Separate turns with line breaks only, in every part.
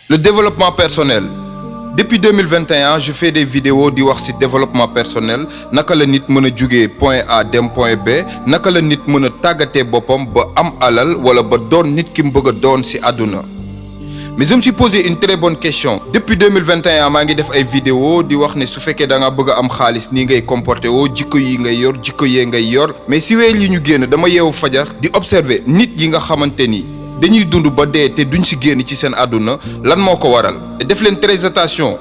Le développement personnel. Depuis 2021, je fais des vidéos di wax ci développement personnel naka la nit mën a jugee point A dem point B naka la nit mën a tàggatee boppam ba am alal wala ba doon nit ki mu bëgg a doon ci àdduna. Mais je me suis posé une très bonne question. Depuis 2021 maa ngi def ay vidéos di wax ne su fekkee da nga bëgg a am xaalis nii ngay comporté woo jikko yi ngay yor jikko yee ngay yor mais ci weer yi ñu génn dama yeewu fajar di observer nit yi nga xamante ni dañuy dund ba dee te duñ ci génn ci seen àdduna lan moo ko waral et def leen très attention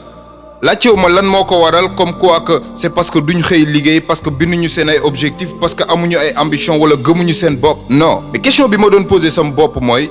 laajtewu ma lan moo ko waral comme quoi que c'est parce que duñ xëy liggéey parce que binduñu seen ay objectifs parce que amuñu ay ambition wala gëmuñu seen bopp non mais question bi ma doon poser sama bopp mooy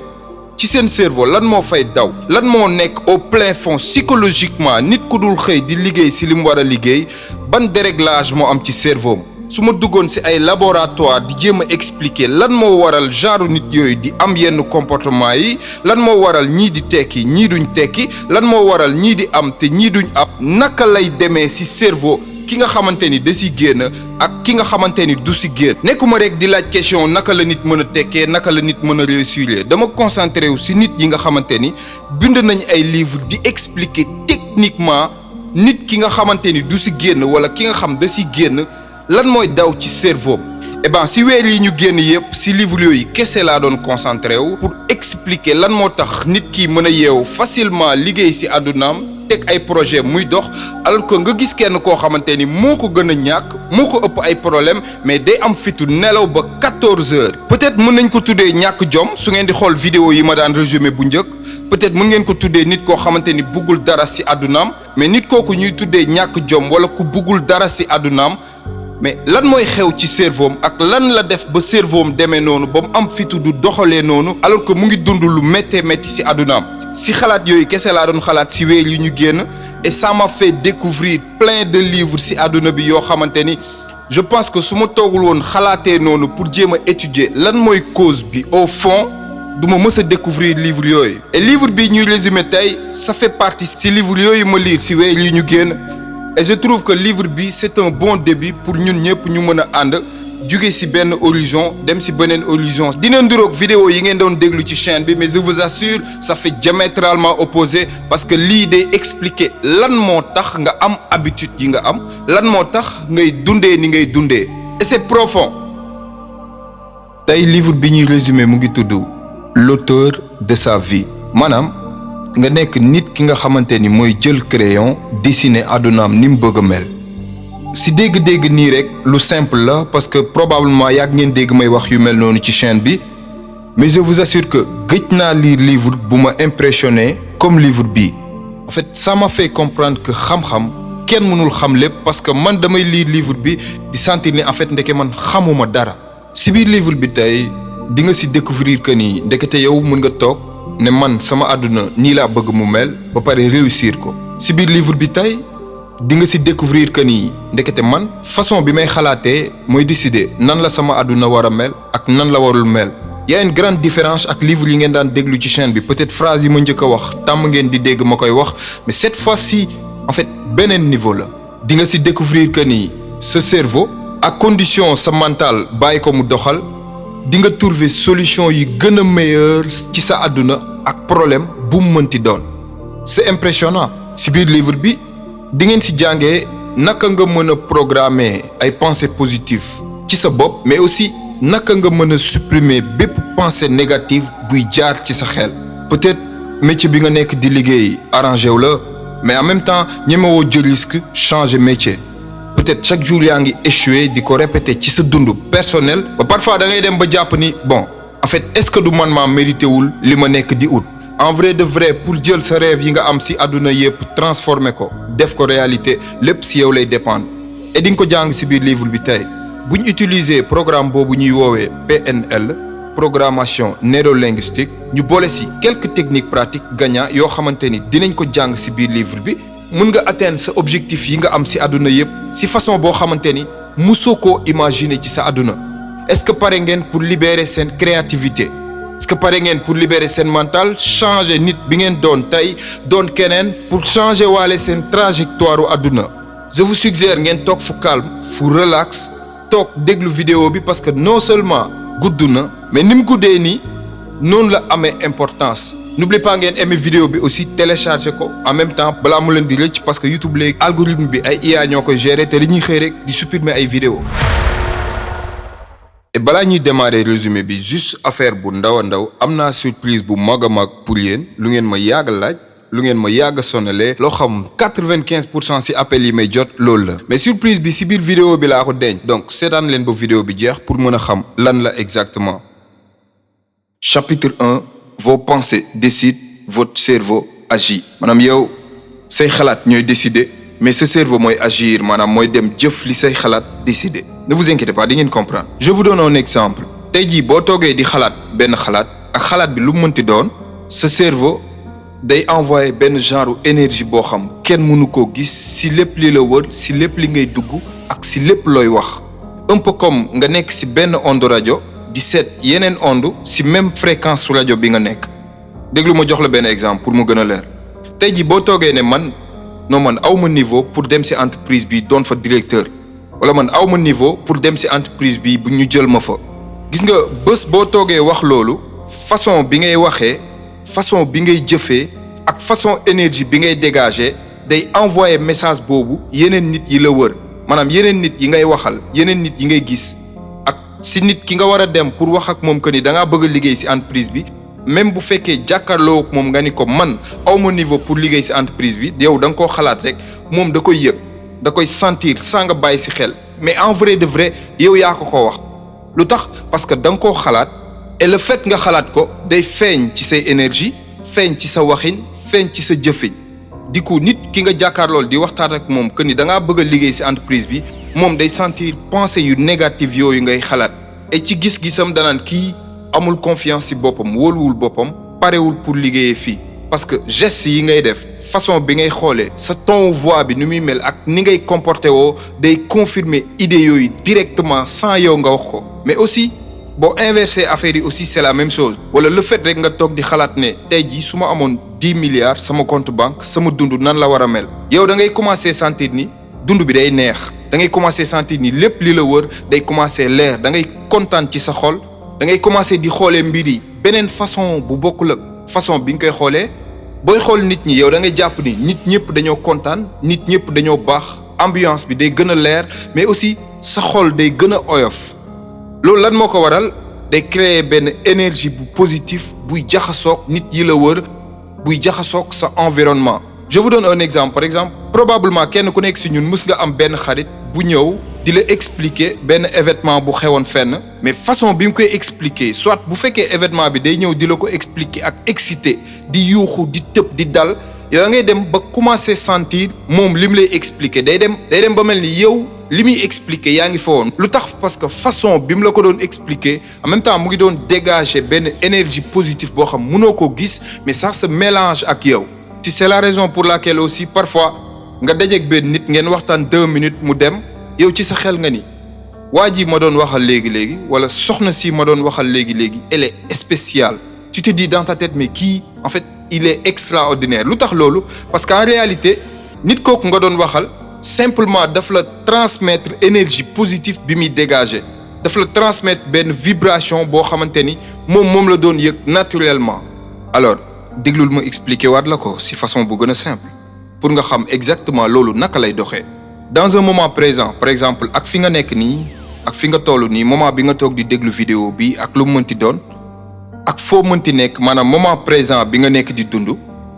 ci seen cerveau lan moo fay daw lan moo nekk au plein fond psychologiquement nit ku dul xëy di liggéey ci li mu war a liggéey ban déréglage moo am ci cerveau su ma duggoon ci ay laboratoire di jéem a expliquer lan moo waral genre nit yooyu di am yenn comportement yi lan moo waral ñii di tekki ñii duñ tekki lan moo waral ñii di am te ñii duñ am naka lay demee ci cerveau ki nga xamante ni da ci génn ak ki nga xamante ni du ci génn nekkuma rek di laaj question naka la nit mën a tekkee naka la nit mën a réussir dama concentré wu ci nit yi nga xamante ni bind nañ ay livres di expliquer techniquement nit ki nga xamante ni du ci génn wala ki nga xam da ci génn lan mooy daw ci cerveau eh ben ci weer yi ñu génn yépp ci livre yooyu kese laa doon concentré wu pour expliquer lan moo tax nit ki mën a yeewu facilement liggéey ci àddunaam teg ay projet muy dox alors que nga gis kenn koo xamante ni moo ko gën a ñàkk moo ko ëpp ay problème mais day am fitu nelaw ba 14 heures peut-être mën nañ ko tuddee ñàkk jom su ngeen di xool vidéo yi ma daan résumé bu njëkk peut-être mën ngeen ko tuddee nit koo xamante ni buggul dara ci àddunaam mais nit kooku ñuy tuddee ñàkk jom wala ku buggul dara ci àddunaam mais lan mooy xew ci cerveau ak lan la def ba cerveau demee noonu ba mu am fitu du doxalee noonu alors que mu ngi dund lu méttee métti ci àddunaam ci xalaat yooyu kese laa doon xalaat ci weer yi ñu génn et ça m'a fait découvrir plein de livres ci àdduna bi yoo xamante ni je pense que su ma toogul woon xalaatee noonu pour jéem a étudier lan mooy cause bi au fond du ma mës a découvrir livre yooyu et livre bi ñuy résumé tey ça fait partie ci livre yooyu ma lire ci weer yi ñu génn. Et je trouve que livre bi c'est un bon début pour ñun ñëpp ñu mën a ànd jóge ci benn horizon dem ci beneen horizon dina nduroog vidéo yi ngeen doon déglu ci chaîne bi mais je vous assure ça fait diamétralement opposé parce que lii day expliquer lan moo tax nga am habitude yi nga am lan moo tax ngay dundee ni ngay dundee et c'est profond. tey livre bi ñuy résumé mu ngi tudd l'auteur de sa vie maanaam nga nekk nit ki nga xamante ni mooy jël crayon dessiner àddunaam ni mu bëgg a mel si dégg-dégg nii rek lu simple la parce que probablement yàgg ngeen dégg may wax yu mel noonu ci chaîne bi mais je vous assure que gëj naa lire livre bu ma impressionné comme livre bii en fait ça m'a fait comprendre que xam-xam kenn mënul xam lépp parce que man damay lire livre bi di sentir ni en fait ndeke man xamuma dara si biir livre bi tey di nga si découvrir que ni ndekete yow mën nga toog ne man sama àdduna nii laa bëgg mu mel ba pare réussir ko ci biir livre bi tey di nga ci découvrir que ni ndekete man façon bi may xalaatee mooy décider nan la sama àdduna war a mel ak nan la warul mel. Y a une grande différence ak livre yi ngeen daan déglu ci chaîne bi peut-être phrase yi ma njëkk a wax tàmm ngeen di dégg ma koy wax mais cette fois-ci en fait beneen niveau la. di nga ci découvrir que ni sa cerveau à condition sa mental bàyyi ko mu doxal. di nga trouver solution yi gën a meilleur ci sa àdduna ak problème bu mu mënti doon c'est impressionnant ci biir livre bi di ngeen ci jàngee naka nga mën a programmer ay pensées positives ci sa bopp mais aussi naka nga mën a supprimer bépp pensée négative buy jaar ci sa xel peut-être métier bi nga nekk di liggéey arrangé wu la mais en même temps ñemewoo jël risque changer métier peut-être chaque jour yaa ngi échoué di ko répéter ci sa dund personnel ba parfois da ngay dem ba jàpp ni bon en fait est-ce que du man maa mérité wul li ma nekk di ut en vrai de vrai pour jël sa rêve yi nga am ci àdduna yépp transformer ko def ko réalité lépp ci yow lay dépendre et di nga ko jàng ci biir livre bi tey bu ñu utiliser programme boobu ñuy woowee PNL programmation neurolinguistique ñu boole ci quelques techniques pratiques gagnant yoo xamante ni dinañ ko jàng ci biir livre bi mën nga atteindre sa objectif yi nga am ci àdduna yépp ci façon boo xamante ni musoo koo imaginer ci sa àdduna est-ce que pare ngeen pour libérer seen créativité est-ce que pare ngeen pour libérer seen mental changer nit bi ngeen doon tey doon keneen pour changer waale seen trajectoire u àdduna je vous suggère ngeen toog fu calme fu relax toog déglu vidéo bi parce que non seulement gudd na mais ni mu guddee nii noonu la amee importance N'oubliez pas ngeen aimer vidéo bi aussi télécharger ko en même temps balaa mu leen di rëcc parce que YouTube léegi algorithme bi ay IA ñoo koy gérer te dañuy xëy rek di supprimer ay vidéo et balaa ñuy démarrer résumé bi juste affaire bu ndaw a ndaw am naa surprise bu mag a mag pour yéen lu ngeen ma yàgg laaj lu ngeen ma yàgg sonalee loo xam 95% si appel yi may jot loolu la mais surprise bi si biir vidéo bi laa ko denc donc seetaan leen ba vidéo bi jeex pour mën a xam lan la exactement. Chapitre 1. Vos pensées décident, votre cerveau agit. Maanaam yow say xalaat ñooy décider mais ce cerveau mooy agir maanaam mooy dem jëf li say xalaat décider. Ne vous inquiétez pas di ngeen comprendre. Je vous donne un exemple. Tey jii boo toogee di xalaat benn xalaat ak xalaat bi lu mu mënti doon sa cerveau day envoyer benn genre énergie boo xam kenn mënu koo gis si lépp li la wër si lépp li ngay dugg ak si lépp looy wax. Un peu comme nga nekk si benn onde rajo. di seet yeneen onde si même fréquence su rajo bi nga nekk déglu ma jox la benn exemple pour mu gën a leer tey jii boo toogee ne man aw ma niveau pour dem si entreprise bi doon fa directeur wala man aw ma niveau pour dem si entreprise bi bu ñu jël ma fa. gis nga bés boo toogee wax loolu façon bi ngay waxee façon bi ngay jëfee ak façon énergie bi ngay dégager day envoyer message boobu yeneen nit yi la wër maanaam yeneen nit yi ngay waxal yeneen nit yi ngay gis. si nit ki nga war a dem pour wax ak moom que ni da ngaa bëgg a liggéey si entreprise bi même bu fekkee jàkkaarloo ak moom nga ni ko man aw ma niveau pour liggéey si entreprise bi yow da nga koo xalaat rek moom da koy yëg da koy sentir sans nga bàyyi si xel mais en vrai de vrai yow yaa ko wax. lu tax parce que da nga koo xalaat et le fait nga xalaat ko day feeñ ci say énergie feeñ ci sa waxin feeñ ci sa jëfin di ko nit ki nga jàkkaarlool di waxtaan ak moom que ni da ngaa bëgg a liggéey si entreprise bi. moom day sentir pensée yu négative yooyu ngay xalaat et ci gis-gisam danaan kii amul confiance ci boppam wóoluwul boppam parewul pour liggéeyee fii parce que gestes yi ngay def façon bi ngay xoolee sa ton voix bi nu muy mel ak ni ngay comporté woo day confirmer idées yooyu directement sans yow nga wax ko mais aussi boo inversé affaire yi aussi c'est la même chose wala le fait rek nga toog di xalaat ne tey jii su ma amoon 10 milliards sama compte banque sama dund nan la war a mel yow da ngay commencer sentir ni dund bi day neex da ngay commencer sentir ni lépp li la wër day commencer leer da ngay kontaan ci sa xol da ngay commencer di xoolee mbir yi beneen façon bu bokkul ak façon bi nga koy xoolee booy xool nit ñi yow da ngay jàpp ni nit ñëpp dañoo kontaan nit ñëpp dañoo baax ambiance bi day gën a leer mais aussi sa xol day gën a oyof loolu lan moo ko waral day créer benn énergie bu positif buy jaxasoog nit yi la wër buy jaxasoog sa environnement. Je vous donne un exemple par exemple probablement kenn ku nekk si ñun mës nga am benn xarit bu ñëw di la expliquer benn événement bu xewoon fenn mais façon bi mu koy expliquer soit bu fekkee événement bi day ñëw di la ko expliquer ak excité di yuuxu di tëb di dal yow ngay dem ba commencer sentir moom li mu lay expliquer day dem ba mel ni yow li muy expliquer yaa ngi fa woon. lu tax parce que façon bi mu la ko doon expliquer en même temps mu ngi doon dégager benn énergie positive boo xam mënoo ko gis mais ça se mélange ak yow. Si c'est la raison pour laquelle aussi parfois nga dajeeg benn nit ngeen waxtaan 2 minutes mu dem yow ci sa xel nga ni waa ji ma doon waxal léegi wala soxna si ma doon waxal léegi elle est spéciale. Tu te dis dans ta tête mais kii en fait il est extraordinaire lu tax loolu parce qu'en réalité nit kooku nga doon waxal simplement daf la transmettre énergie positive bi muy dégager daf la transmettre benn vibration boo xamante ni moom la doon yëg naturellement alors. déglul ma expliquer waat la ko si façon bu gën a simple pour nga xam exactement loolu naka lay doxee dans un moment présent par exemple ak fi nga nekk nii ak fi nga toll nii moment bi nga toog di déglu vidéo bi ak lu mu mënti doon ak foo mënti nekk maanaam moment présent bi nga nekk di dund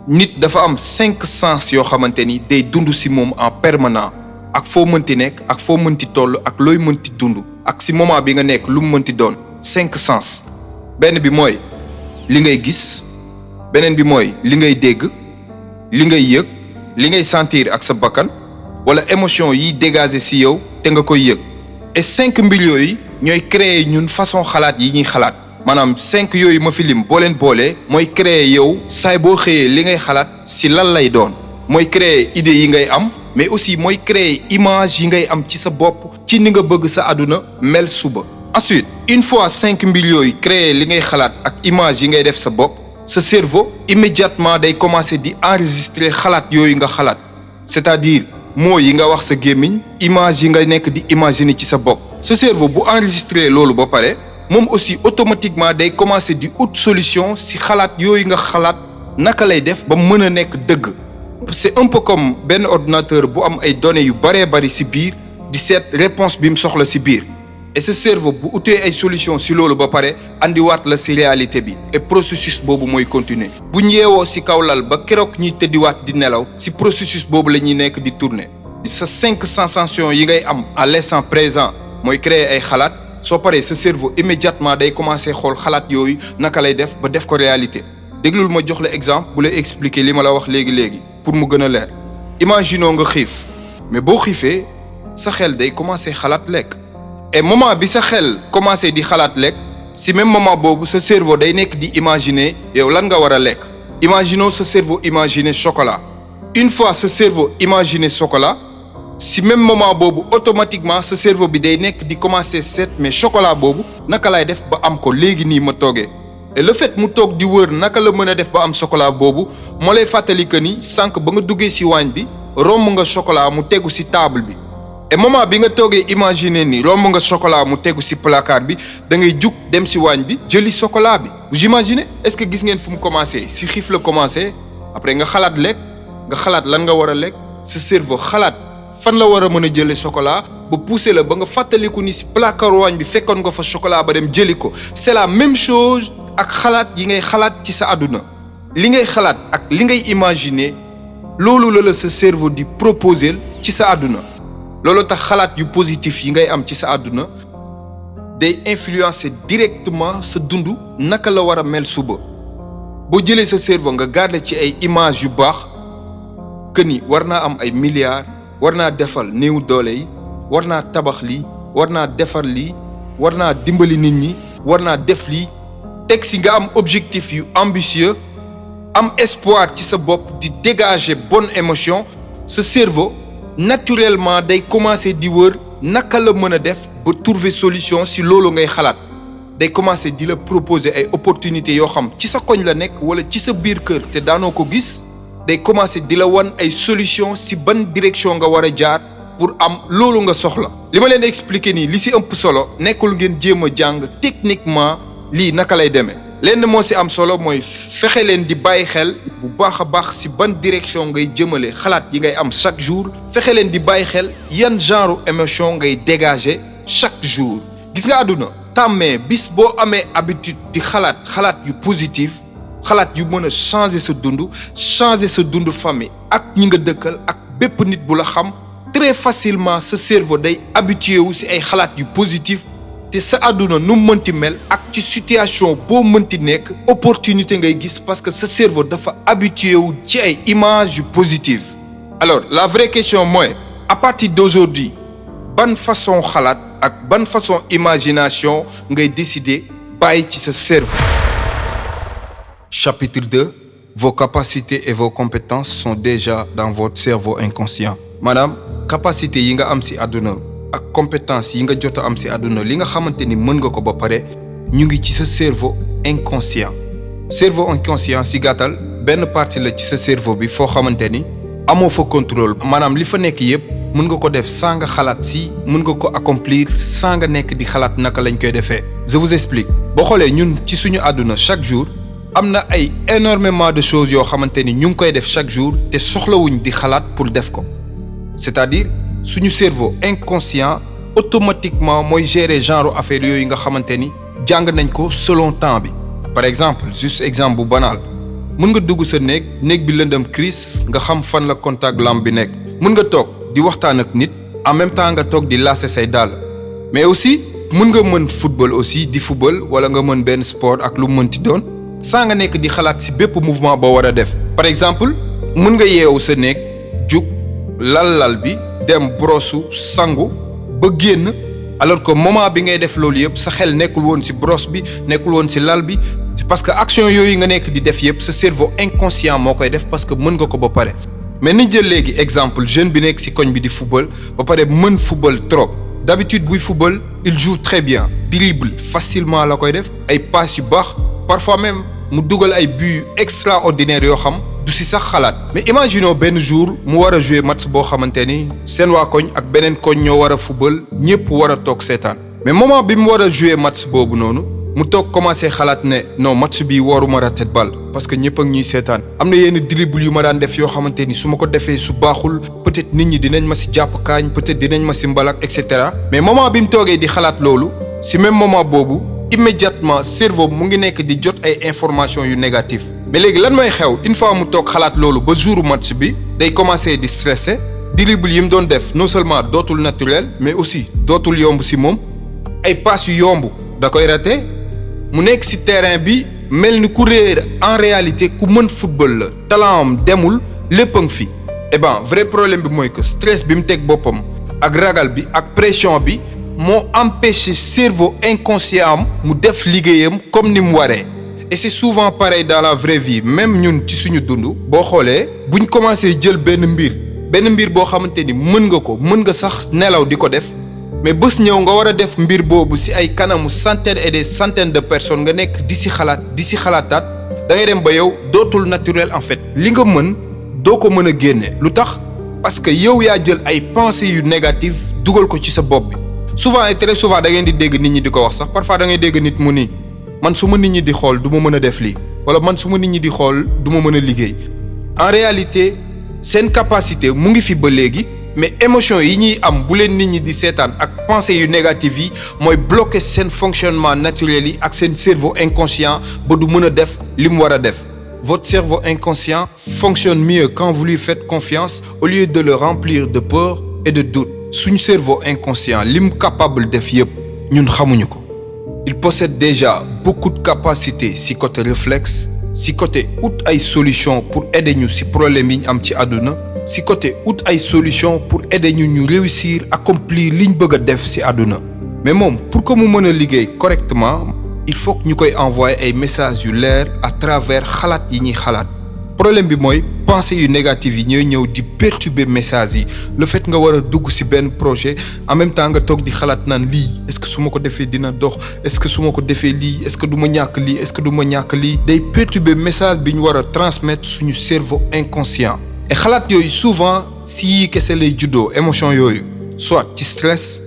nit dafa am 5 sens yoo xamante ni day dund si moom en permanent ak foo mënti nekk ak foo mënti toll ak looy mënti dund ak si moment bi nga nekk lu mu mënti doon 5 sens benn bi mooy li ngay gis beneen bi mooy li ngay dégg li ngay yëg li ngay sentir ak sa bakkan wala émotion yiy dégager ci yow te nga koy yëg et 5 mbir yooyu ñooy créer ñun façon xalaat yi ñuy xalaat maanaam 5 yooyu ma fi lim boo leen boolee mooy créer yow saay boo xëyee li ngay xalaat ci lan lay doon mooy créer idée yi ngay am mais aussi mooy créer image yi ngay am ci sa bopp ci ni nga bëgg sa àdduna mel suba. Ensuite une fois 5 mbir yooyu créer li ngay xalaat ak image yi ngay def sa bopp sa cerveau immédiatement day commencer di enregistrer xalaat yooyu nga xalaat c'est-à-dire mots yi nga wax sa gémmiñ image yi nga nekk di imaginer ci sa bopp sa cerveau bu enregistrer loolu ba pare moom aussi automatiquement day commencer di ut solution ci xalaat yooyu nga xalaat naka lay def ba mën a nekk dëgg. C'est un peu comme benn ordinateur bu am ay données yu baree bari ci biir di seet réponse bi mu soxla ci biir et ce cerveau bu utee ay solution ci loolu ba pare andiwaat la ci réalité bi et processus boobu mooy continuer. bu ñu yeewoo ci kaw lal ba keroog ñuy tëddiwaat di nelaw ci processus boobu la ñuy nekk di tourner. sa 5 sensations yi ngay am à l'instant présent mooy créer ay xalaat soo paree sa cerveau immédiatement day commencer xool xalaat yooyu naka lay def ba def ko réalité. déglul ma jox la exemple bu lay expliquer li ma la wax léegi pour mu gën a leer. imaginons nga xiif mais boo xiifee sa xel day commencer xalaat lekk et moment bi sa xel commencer di xalaat lekk si même moment boobu sa cerveau day nekk di imaginer yow lan nga war a lekk. imaginons sa cerveau imaginer chocolat. une fois sa cerveau imaginer chocolat si même moment boobu automatiquement sa cerveau bi day nekk di commencer seet mais chocolat boobu naka lay def ba am ko léegi nii ma toogee. et le fait mu toog di wër naka la mën a def ba am chocolat boobu moo lay fàttali que ni sànq ba nga duggee ci waañ bi romb nga chocolat mu tegu ci table bi et moment bi nga toogee imaginer ni romb nga chocolat mu tegu ci placard bi da ngay jug dem ci waañ bi jëli chocolat bi. vous imaginez est-ce que gis ngeen fu mu commencé ci xiif la commencé après nga xalaat lekk nga xalaat lan nga war a lekk sa cerveau xalaat fan la war a mën a jëlee chocolat ba pousser la ba nga fàttaliku ni ci placard waañ bi fekkoon nga fa chocolat ba dem jëli ko. c'est la même chose ak xalaat yi ngay xalaat ci sa àdduna li ngay xalaat ak li ngay imaginer loolu la sa cerveau di proposer ci sa àdduna. loolu tax xalaat yu positif yi ngay am ci sa àdduna day influencer directement sa dund naka la war a mel suba. boo jëlee sa cerveau nga garder ci ay images yu baax que ni war naa am ay milliards war naa defal néew doole yi war naa tabax lii war naa defar lii war naa dimbali nit ñi war naa def lii teg si nga am objectif yu ambitieux am espoir ci sa bopp di dégager bonne émotion sa cerveau naturellement day commencer di wër naka la mën a def ba trouver solution si loolu ngay xalaat. day commencer di la proposer ay opportunités yoo xam ci sa koñ la nekk wala ci sa biir kër te daanoo ko gis. day commencer di la wan ay solution si ban direction nga war a jaar pour am loolu nga soxla. li ma leen expliquer nii li si ëpp solo nekkul ngeen jéem a jàng techniquement lii naka lay demee. lenn moo si am solo mooy fexe leen di bàyyi xel bu baax a baax si ban direction ngay jëmale xalaat yi ngay am chaque jour. fexe leen di bàyyi xel yan genre émotion ngay dégager chaque jour. gis nga àdduna tàmmee bis boo amee habitude di xalaat yu positif xalaat yu mën a changer sa dund famille ak ñi nga dëkkal ak bépp nit bu la xam très facilement sa cerveau day habitué wu si ay xalaat yu positif te sa àdduna nu mënti mel ak ci situation boo mënti nekk opportunité ngay gis parce que sa cerveau dafa habitué wu ci ay images yu positives. alors la vraie question mooy à partir d'aujourd'hui ban façon xalaat ak ban façon imagination ngay décider bàyyi ci sa cerveau. Chapitre 2. Vos capacités et vos compétences sont déjà dans votre cerveau inconscient. maanaam capacité yi nga am ci àdduna ak compétence yi nga jot a am ci àdduna li nga xamante ni mën nga ko ba pare ñu ngi ci sa cerveau inconscient. cerveau inconscient ci gàttal benn partie la ci sa cerveau bi foo xamante ni amoo fa contrôle. maanaam li fa nekk yépp mën nga ko def sans nga xalaat ci mën nga ko accomplir sans nga nekk di xalaat naka lañ koy defee. je vous explique. boo xoolee ñun ci suñu àdduna chaque jour am na ay énormément de choses yoo xamante ni ñu ngi koy def chaque jour te soxlawuñ di xalaat pour def ko. c'est-à-dire suñu cerveau inconscient automatiquement mooy gérer genre affaire yooyu nga xamante ni jàng nañ ko selon temps bi. par exemple juste exemple bu banal mën nga dugg sa néeg bi lëndëm crise nga xam fan la contact lampe bi nekk. mën nga toog di waxtaan ak nit en même temps nga toog di lasser say dàll. mais aussi mën nga mën football aussi di football wala nga mën benn sport ak lu mënti doon saa nga nekk di xalaat ci bépp mouvement boo war a def. par exemple mën nga yeewu sa néeg jug lal bi dem brosu sangu ba génn alors que moment bi ngay def loolu yëpp sa xel nekkul woon ci brosse bi nekkul woon ci lal bi parce que action yooyu nga nekk di def yëpp sa cerveau inconscient moo koy def parce que mën nga ko ba pare. mais ni jël léegi exemple jeune bi nekk ci koñ bi di football ba pare mën football trop d'habitude buy football il joue très bien dribble facilement la koy def ay passes yu baax parfois même mu dugal ay buts extraordinaires yoo xam du ci sax xalaat. mais imaginons benn jour mu war a jouer match boo xamante ni seen waa koñ ak beneen koñ ñoo war a football ñépp war a toog seetaan mais moment bi mu war a jouer match boobu noonu mu toog commencé xalaat ne non match bi waruma rater bal parce que ñëpp ak ñuy seetaan am na yenn dribble yu ma daan def yoo xamante ni su ma ko defee su baaxul peut-être nit ñi dinañ ma si jàpp kaañ peut-être dinañ ma si mbalak et cetera mais moment bi mu toogee di xalaat loolu si même moment boobu immédiatement cerveau mu ngi nekk di jot ay informations yu négatif mais léegi lan mooy xew une fois mu toog xalaat loolu ba jouru match bi day commencé di stressé dribble yi mu doon def non seulement dootul naturel mais aussi dootul yomb si moom ay passes yu yomb da koy raté mu nekk si terrain bi mel ni ku réer en réalité ku mën football la talent am demul lépp a ngi fi eh ben vrai problème bi mooy que stress bi mu teg boppam ak ragal bi ak pression bi moo empêché cerveau inconscient am mu def liggéeyam comme ni mu waree et c'est souvent pareil dans la vraie vie même ñun ci suñu dund boo xoolee buñ commencé jël benn mbir boo xamante ni mën nga sax nelaw di ko def mais bés ñëw nga war a def mbir boobu ci ay kanamu centaines et des centaines de personnes nga nekk di ci xalaataat da ngay dem ba yow dootul naturel en fait li nga mën doo ko mën a génne lu tax parce que yow yaa jël ay pensées yu négatives dugal ko ci sa bopp bi souvent et très souvent da ngeen di dégg nit ñi di ko wax sax parfois da ngay dégg nit mu ni man su ma nit ñi di xool du ma mën a def lii wala man su ma nit ñi di xool du ma mën a liggéey en réalité seen capacité mu ngi fi ba léegi mais émotion yi ñuy am bu leen nit ñi di seetaan ak pensées yu négatives yi mooy bloquer seen fonctionnement naturel yi ak seen cerveau inconscient ba du mën a def li mu war a def. Votre cerveau inconscient fonctionne mieux quand vous lui faites confiance au lieu de le remplir de peur et de doute. Suñu cerveau inconscient lim capable def yëpp ñun xamuñu ko. Il possède déjà beaucoup de capacités si côté réflexe si côté ut ay solution pour aider ñu si problème yi ñu am ci àdduna si côté ut ay solution pour aider ñu réussir accomplir li ñu bëgg a def si àdduna mais moom pour que mu mën a liggéey correctement il faut que ñu koy envoyer ay messages yu leer à travers xalaat yi ñuy xalaat problème bi mooy pensées yu négatives yi ñooy ñëw di perturber messages yi le fait nga war a dugg ci benn projet en même temps nga toog di xalaat naan lii est-ce que su ma ko defee dina dox est-ce que su ma ko defee lii est-ce que du ma ñàkk lii est-ce que du ma ñàkk lii day perturber message bi ñu war a transmettre suñu cerveau inconscient et xalaat yooyu souvent si yii kese lay juddoo émotion yooyu soit ci stress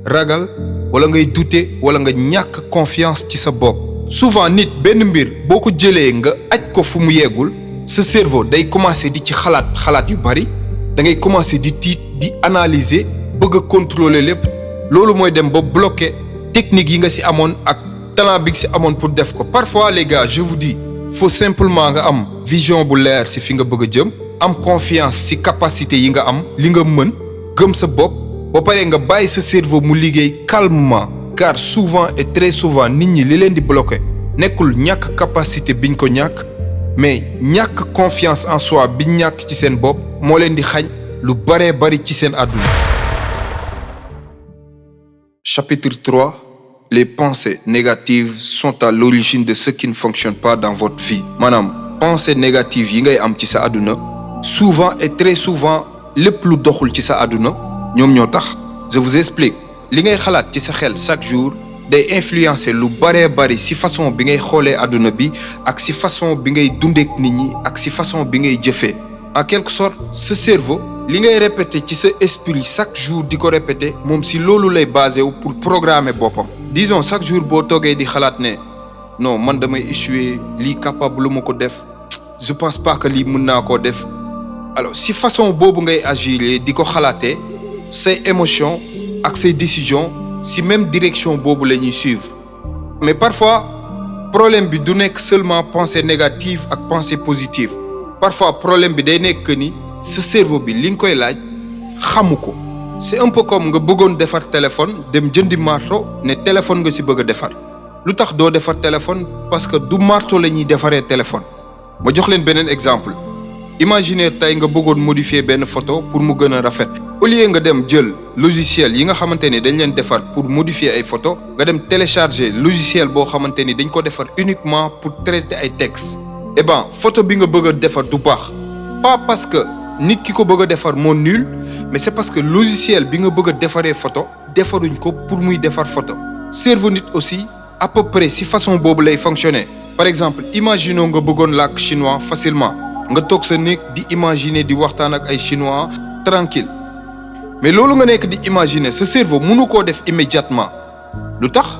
ragal wala ngay douter wala nga ñàkk confiance ci sa bopp souvent nit benn mbir boo ko jëlee nga aj ko fu mu yeggul sa cerveau day commencer di ci xalaat yu bari da ngay commencer di tiit di analyser bëgg a contrôler lépp loolu mooy dem ba bloquer technique yi nga ci amoon ak talent bi nga ci amoon pour def ko parfois les gars je vous dis faut simplement nga am vision bu leer ci fi nga bëgg a jëm am confiance ci capacité yi nga am li nga mën gëm sa bopp ba pare nga bàyyi sa cerveau mu liggéey calmement car souvent et très souvent nit ñi li leen di bloquer nekkul ñàkk capacité biñ ko ñàkk mais ñàkk confiance en soi biñ ñàkk ci seen bopp moo leen di xañ lu baree bari ci seen àdduna. Chapitre 3. Les pensées négatives sont à l'origine de ce qui ne fonctionne pas dans votre vie. maanaam pensées négatives yi ngay am ci sa àdduna souvent et très souvent lépp lu doxul ci sa àdduna ñoom ñoo tax. Je vous explique li ngay xalaat ci sa xel chaque jour day influencer lu baree bari ci façon bi ngay xoolee àdduna bi ak ci façon bi ngay dundeek nit ñi ak ci façon bi ngay jëfee en quelque sorte ce cerveau li ngay répéter ci sa esprit chaque jour di ko répéter moom ci loolu lay basé wu pour programmer boppam. Disons chaque jour boo toogee di xalaat ne non man damay échouer lii capable lu ma ko def je pense pas que lii mën naa koo def alors ci façon boobu ngay agir di ko xalaatee say émotions ak say décisions ci même direction boobu la ñuy suivre mais parfois problème bi du nekk seulement pensée négative ak pensée positive parfois problème bi day nekk que ni sa cerveau bi li nga koy laaj xamu ko c'est un peu comme nga bëggoon defar téléphone dem jëndi marteau ne téléphone nga ci bëgg a defar lu tax doo defar téléphone parce que du marteau la ñuy defaree téléphone ma jox leen beneen exemple imaginer tey nga bëggoon modifier benn photo pour mu gën a rafet au lieu nga dem jël logiciel yi nga xamante ni dañ leen defar pour modifier ay photo nga dem télécharger logiciel boo xamante ni dañ ko defar uniquement pour traiter ay textes eh ben photo bi nga bëgg a defar du baax pas parce que nit ki ko bëgg a defar moo nul mais c'est parce que logiciel bi nga bëgg a defaree photo defaruñ ko pour muy defar photo cerveau nit aussi à peu près ci façon boobu lay fonctionner par exemple imaginons nga bëggoon làkk chinois facilement nga toog sa néeg di imaginer di waxtaan ak ay chinois tranquille mais loolu nga nekk di imaginer sa cerveau mënu koo def immédiatement lu tax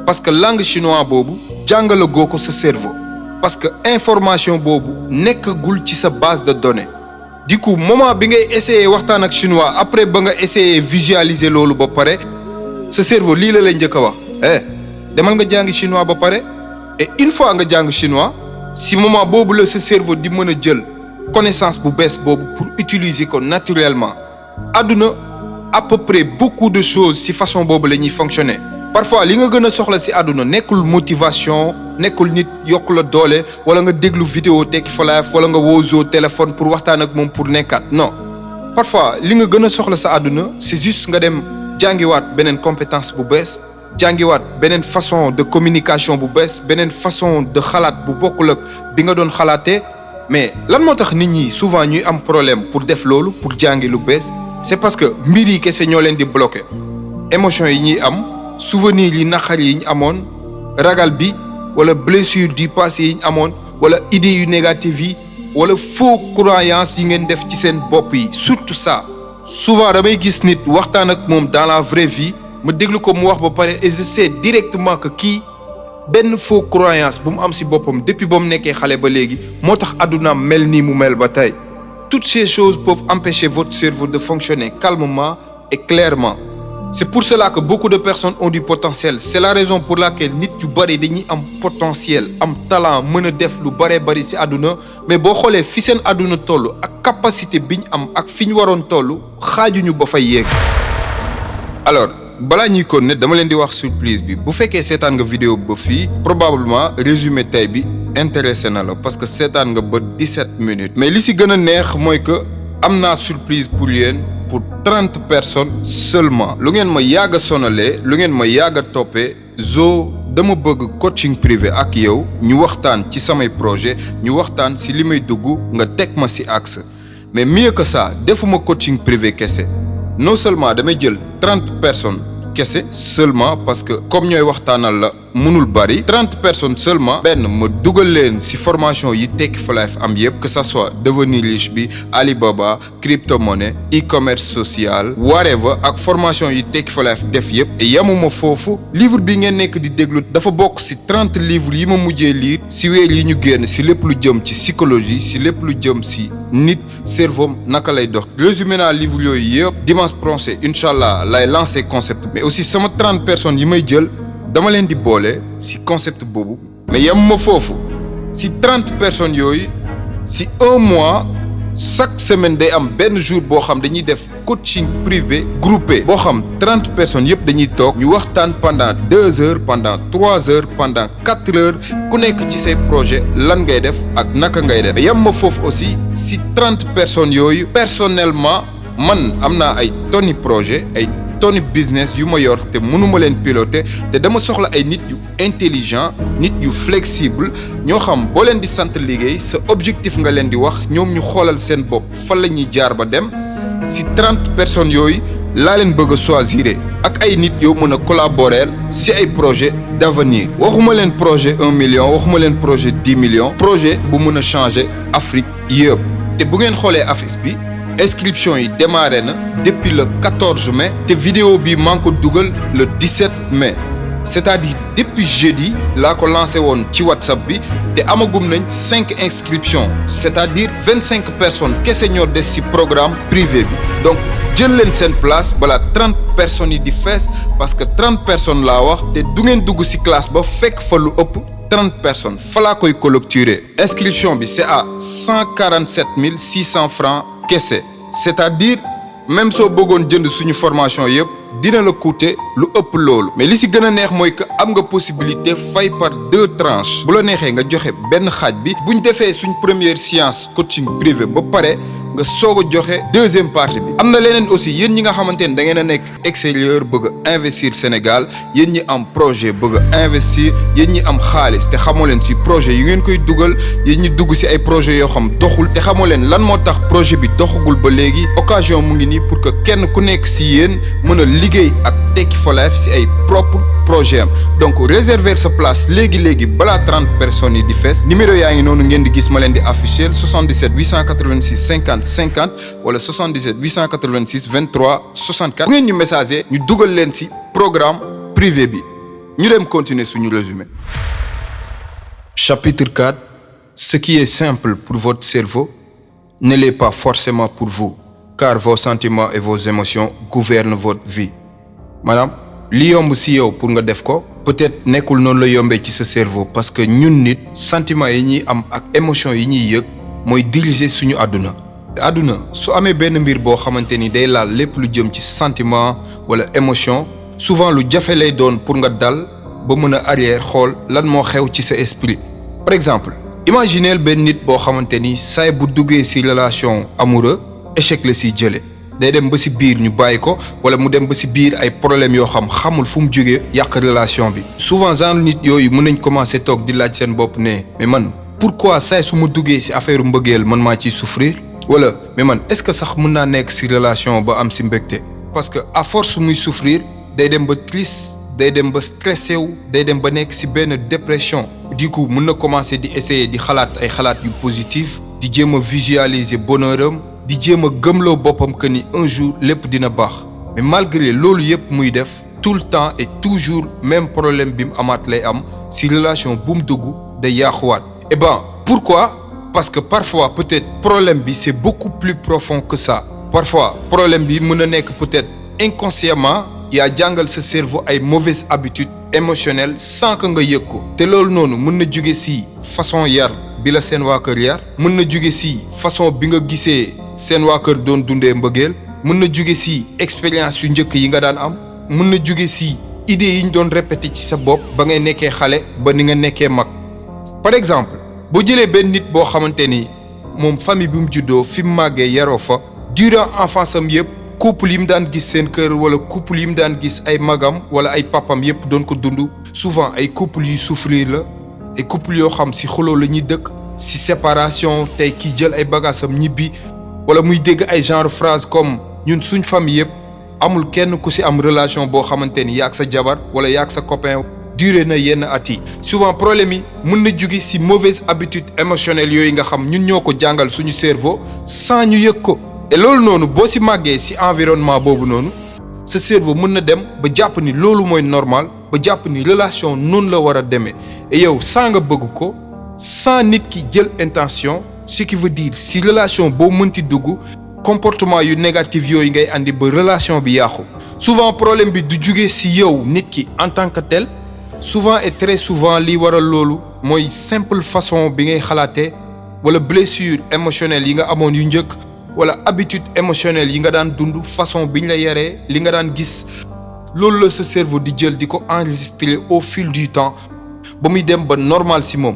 parce que langue chinois boobu jàngale goo ko sa cerveau parce que information boobu nekkagul ci sa base de données du coup moment bi ngay essayer waxtaan ak chinois après ba nga essayer visualiser loolu ba pare sa cerveau lii la lay njëkk a wax demal nga jàngi chinois ba pare et une fois nga jàng chinois si moment boobu la sa cerveau di mën a jël connaissance bu bees boobu pour utiliser ko naturellement àdduna à peu près beaucoup de choses si façon boobu la ñuy fonctionner parfois li nga gën a soxla si àdduna nekkul motivation nekkul nit yokk la doole wala nga déglu vidéo Tekki for Life wala nga woozoo téléphone pour waxtaan ak moom pour nekkaat non parfois li nga gën a soxla sa àdduna c'est juste nga dem jàngiwaat beneen compétence bu bees jàngiwaat beneen façon de communication bu bees beneen façon de xalaat bu bokkul ak bi nga doon xalaatee mais lan moo tax nit ñi souvent ñuy am problème pour def loolu pour jàngi lu bees c'est parce que mbir yi kese ñoo leen di bloquer émotions yi ñuy am souvenirs yi naqar yi ñu amoon ragal bi wala blessure du passé yi ñu amoon wala idées yu négatives yi wala faux croyances yi ngeen def ci seen bopp yi surtout ça souvent damay gis nit waxtaan ak moom dans la vraie vie ma déglu ko mu wax ba pare et je sais directement que kii benn faux croyance bu mu am ci boppam depuis ba mu nekkee xale ba léegi moo tax àddunaam mel nii mu mel ba tey toutes ces choses peuvent empêcher votre cerveau de fonctionner calmement et clairement c'est pour cela que beaucoup de personnes ont du potentiel c'est la raison pour laquelle nit yu bari dañuy am potentiel am talent mën a def lu bari ci àdduna mais boo xoolee fi seen àdduna toll ak capacité bi ñu am ak fi ñu waroon toll xaajuñu ba fay yegg alors balaa ñuy kon ne dama leen di wax surprise bi bu fekkee seetaan nga vidéo ba fii probablement résumé tey bi intéressé na la parce que seetaan nga ba 17 minutes mais li ci gën a neex mooy que am naa surprise pour yéen pour 30 personnes seulement lu ngeen ma yàgg a sonalee lu ngeen ma yàgg a toppee Zo dama bëgg coaching privé ak yow ñu waxtaan ci samay projet ñu waxtaan ci li may dugg nga teg ma ci axe mais mieux que ça defuma coaching privé kese non seulement damay jël 30 personnes kese seulement parce que comme ñooy waxtaanal la mënul bari 30 personnes seulement benn ma dugal leen ci formation yi Tekki for Life am yépp que ça soit devenir riche bi Alibaba crypto-monnaie e-commerce social whatever ak formation yi Tekki for Life def yépp et yamuma foofu livre bi ngeen nekk di déglu dafa bokk ci 30 livres yi ma mujjee lire ci weer yi ñu génn ci lépp lu jëm ci psychologie ci lépp lu jëm ci nit cerveau naka lay dox résumé naa livre yooyu yépp dimanche prochain inchallah lay lancer concept mais aussi sama 30 personnes yi may jël dama leen di boole ci concept boobu mais yamuma foofu ci 30 personnes yooyu ci un mois chaque semaine day am benn jour boo xam dañuy def coaching privé groupé boo xam 30 personnes yëpp dañuy toog ñu waxtaan pendant 2 heures pendant 3 heures pendant 4 heures ku nekk ci say projet lan ngay def ak naka ngay def mais yamuma foofu aussi ci 30 personnes yooyu personnellement man am naa ay tonni projet ay tonni business yu ma yor te mënuma leen piloter te dama soxla ay nit yu intelligent nit yu flexible ñoo xam boo leen di sant liggéey sa objectif nga leen di wax ñoom ñu xoolal seen bopp fan la ñuy jaar ba dem ci 30 personnes yooyu laa leen bëgg a choisir ak ay nit yoo mën a collaborer ci ay projet d'avenir waxuma leen projet 1 million waxuma leen projet 10 millions projet bu mën a changer Afrique yëpp te bu ngeen xoolee affiche bi inscription yi démarré na depuis le 14 mai te vidéo bi maa ngi ko dugal le 17 mai c'est-à-dire depuis jeudi laa ko lancé woon ci WhatsApp bi te amagum nañ 5 inscriptions c'est-à-dire 25 personnes kese ñoo des ci programme privé bi donc jël leen seen place balaa 30 personnes yi di fees parce que 30 personnes laa wax te du ngeen dugg ci classe ba fekk fa lu ëpp 30 personnes fa laa koy clôturer inscription bi c'est à 147 600 francs kese c'est-à-dire même soo bëggoon jënd suñu formation yëpp dina la coûter lu ëpp loolu mais li ci gën a neex mooy que am nga possibilité fay par 2 tranches bu la neexee nga joxe benn xaaj bi buñ defee suñ première séance coaching privé ba pare nga soog a joxe deuxième partie bi am na leneen aussi yéen ñi nga xamante ne da ngeen a nekk extérieur bëgg a investir Sénégal yéen ñi am projet bëgg a investir yéen ñi am xaalis te xamoo leen ci projet yu ngeen koy dugal yéen ñi dugg ci ay projets yoo xam doxul te xamoo leen lan moo tax projet bi doxagul ba léegi occasion mu ngi nii pour que kenn ku nekk ci yéen mën a liggéey ak Tekki for Life ci ay propre projet am donc réserver sa place léegi balaa 30 personnes yi di fees numéro yaa ngi noonu ngeen di gis ma leen di afficher 77 886 50 50 wala 77 886 23 64 bu ngeen ñu messager ñu dugal leen ci programme privé bi ñu dem continuer suñu résumé. Chapitre 4. Ce qui est simple pour votre cerveau ne l'est pas forcément pour vous, car vos sentiments et vos émotions gouvernent votre vie. Maanaam li yomb si yow pour nga def ko peut-être nekkul noonu la yombee ci sa cerveau parce que ñun nit sentiments yi ñuy am ak émotions yi ñuy yëg mooy diriger suñu àdduna. àdduna su amee benn mbir boo xamante ni day laal lépp lu jëm ci sentiment wala émotion souvent lu jafe lay doon pour nga dal ba mën a arrière xool lan moo xew ci sa esprit. Par exemple imaginez benn nit boo xamante ni saay bu duggee ci relation amoureux échec la ci jële day dem ba ci biir ñu bàyyi ko wala mu dem ba ci biir ay problèmes yoo xamul fu mu jógee yàq relation bi. Souvent genre nit yooyu mën nañ commencer toog di laaj seen bopp ne mais man pourquoi saay su ma duggee ci affaire mbëggeel man maa ciy souffrir wala mais man est-ce que sax mën naa nekk ci relation ba am ci mbégte. Parce que à force muy souffrir day dem ba triste day dem ba stressé wu day dem ba nekk ci benn dépression. Du coup mën na commencer di essayer di xalaat ay xalaat yu positif di jéem a visualiser bonheuram di jéem a gëmloo boppam que ni un jour lépp dina baax. Mais malgré loolu yëpp muy def tout le temps et toujours même problème bi mu amaat lay am ci relation bu mu dugg day yaaxuwaat. Et pourquoi? Parce que parfois peut-être problème bi c'est beaucoup plus profond que ça. Parfois problème bi mën na nekk peut-être inconsciemment yaa jàngal sa cerveau ay mauvaises habitudes émotionnelles sans que nga yëg ko. te loolu noonu mën na jóge ci façon yar bi la seen waa kër yar mën na jóge ci façon bi nga gisee seen waa kër doon dundee mbëggeel mën na jóge ci expérience yu njëkk yi nga daan am mën na jóge ci idées yi ñu doon répété ci sa bopp ba ngay nekkee xale ba ni nga nekkee mag. Par exemple boo jëlee benn nit boo xamante ni moom famille bi mu juddoo fi mu màggee yaroo fa durant enfance am yëpp couple yi mu daan gis seen kër wala couple yi mu daan gis ay magam wala ay papam yëpp doon ko dund souvent ay couple yuy souffrir la ay couple yoo xam ci xuloo la ñuy dëkk ci séparation tey kii jël ay bagaasam ñibbi wala muy dégg ay genre phrase comme ñun suñ famille yëpp amul kenn ku ci am relation boo xamante ni yaag sa jabar wala yaag sa copain duré na yenn at yi. Souvent problème yi mën na jóge ci mauvaise habitude émotionnelle yooyu nga xam ñun ñoo ko jàngal suñu cerveau sans ñu yëg ko. et loolu noonu boo ci màggee ci environnement boobu noonu sa cerveau mën na dem ba jàpp ni loolu mooy normal ba jàpp ni relation noonu la war a demee et yow sans nga bëgg ko sans nit ki jël intention ce qui veut dire ci relation boo mënti dugg comportement yu négatif yooyu ngay andi ba relation bi yàqu. Souvent problème bi du jóge ci yow nit ki en tant que tel souvent et très souvent li waral loolu mooy simple façon bi ngay xalaatee wala blessure émotionnelle yi nga amoon yu njëkk. wala habitude émotionnelle yi nga daan dund façon biñ la yaree li nga daan gis loolu la sa cerveau di jël di ko enregistrer au fil du temps ba muy dem ba normal ci moom.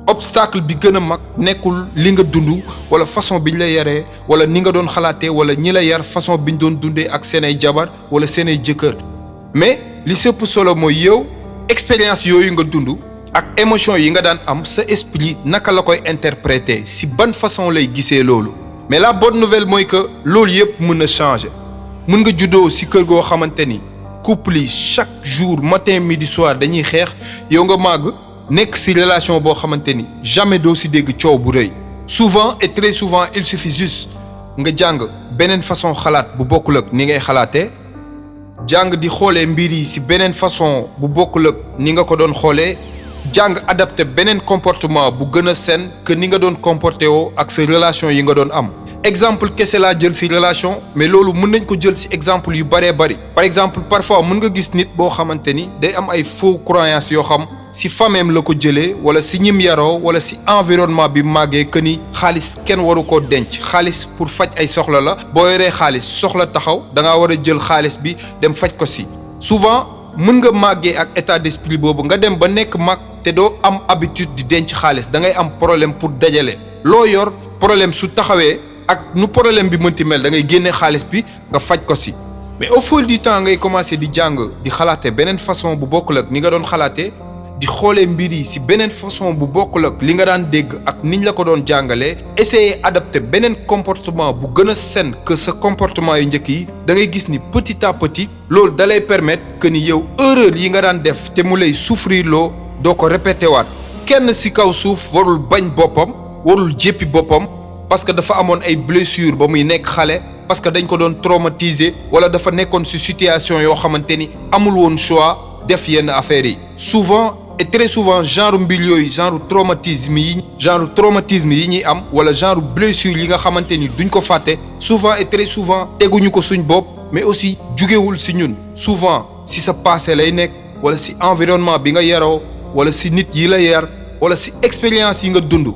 Obstacle bi gën a mag nekkul li nga dund wala façon biñ la yaree wala ni nga doon xalaatee wala ñi la yar façon biñ doon dundee ak seen ay jabar wala seen ay jëkkër mais li sëpp solo mooy yow expérience yooyu nga dund ak émotion yi nga daan am sa esprit naka la koy interpréter ci ban façon lay gisee loolu. Mais la bonne nouvelle mooy que loolu yëpp mën na changer mën nga juddoo ci kër goo xamante ni couple yi chaque jour matin midi soir dañuy xeex yow nga màgg nekk ci relation boo xamante ni jamais doo ci dégg coow bu rëy. Souvent et très souvent il suffit juste nga jàng beneen façon xalaat bu bokkul ak ni ngay xalaatee jàng di xoolee mbir yi ci beneen façon bu bokkul ak ni nga ko doon xoolee. jàng adapté beneen comportement bu gën a sain que ni nga doon comporté woo ak sa relation yi nga doon am. Exemple kese laa jël ci relation mais loolu mën nañ ko jël ci exemple yu bëree bëri. Par exemple parfois mën nga gis nit boo xamante ni day am ay faux croyances yoo xam ci fameem la ko jëlee wala ci ñim yaroo wala ci environnement bi màggee que ni xaalis kenn waru koo denc xaalis pour faj ay soxla la boo yoree xaalis soxla taxaw da ngaa war a jël xaalis bi dem faj ko ci. Souvent mën nga màggee ak état d'esprit boobu nga dem ba nekk mag te doo am habitude di denc xaalis da ngay am problème pour dajale loo yor problème su taxawee ak nu problème bi mënti mel da ngay génne xaalis bi nga faj ko ci. Mais au fil du temps ngay commencer di jàng di xalaate beneen façon bu bokkul ak ni nga doon xalaatee di xoolee mbir yi ci beneen façon bu bokkul ak li nga daan dégg ak niñ la ko doon jàngalee essayer adapter beneen comportement bu gën a sain que sa comportement yu njëkk yi da ngay gis ni petit à petit loolu da lay permettre que ni yow erreur yi nga daan def te mu lay souffrir loo doo ko répété waat. Kenn ci kaw suuf warul bañ boppam warul jéppi boppam parce que dafa amoon ay blessures ba muy nekk xale parce que dañ ko doon traumatiser wala dafa nekkoon ci situation yoo xamante ni amul woon choix def yenn affaires yi souvent et très souvent genre mbir yooyu genre traumatisme yi ñuy am wala genre blessure yi nga xamante ni duñ ko fàtte souvent et très souvent teguñu ko suñ bopp mais aussi jugewul si ñun souvent si sa passé lay nekk wala si environnement bi nga yaroo wala si nit yi la yar wala si expérience yi nga dund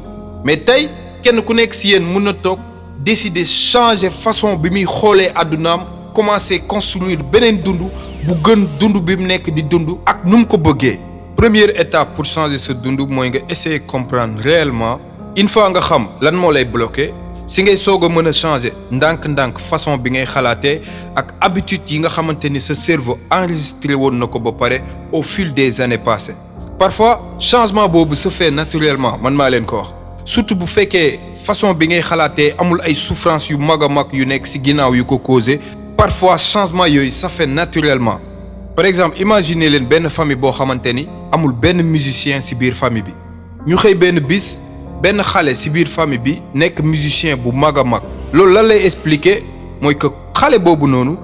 mais tey kenn ku nekk si yéen mën na toog décider changer façon bi muy xoolee àddunaam commencer construire beneen dund bu gën dund bi mu nekk di dund ak nu mu ko bëggee. Première étape pour changer sa dund mooy nga essayer comprendre réellement une fois nga xam lan moo lay bloqué si ngay soog a mën a changer ndànk-ndànk façon bi ngay xalaatee ak habitude yi nga xamante ni sa cerveau enregistré woon na ko ba pare au fil des années passées. Parfois changement boobu se fait naturellement man maa leen ko wax surtout bu fekkee façon bi ngay xalaatee amul ay souffrance yu mag a mag yu nekk si ginnaaw yu ko causé parfois changement yooyu ça fait naturellement. Par exemple imaginez leen benn famille boo xamante ni amul benn musicien ci biir famille bi ñu xëy benn bis benn xale ci biir famille bi nekk musicien bu mag a mag loolu lan lay expliquer mooy que xale boobu noonu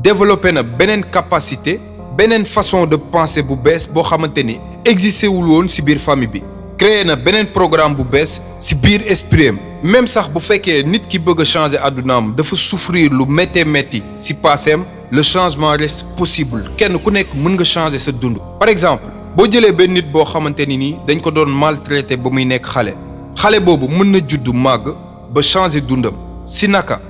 développé na beneen capacité beneen façon de penser bu bees boo xamante ni existé wul woon ci biir famille bi créé na beneen programme bu bees ci biir esprit am même sax bu fekkee nit ki bëgg a changer àddunaam dafa souffrir lu métti ci passéem le changement reste possible kenn ku nekk mën nga changer sa dund. Par exemple boo jëlee benn nit boo xamante ni nii dañ ko doon maltraité ba muy nekk xale boobu mën na juddu màgg ba changer dundam si naka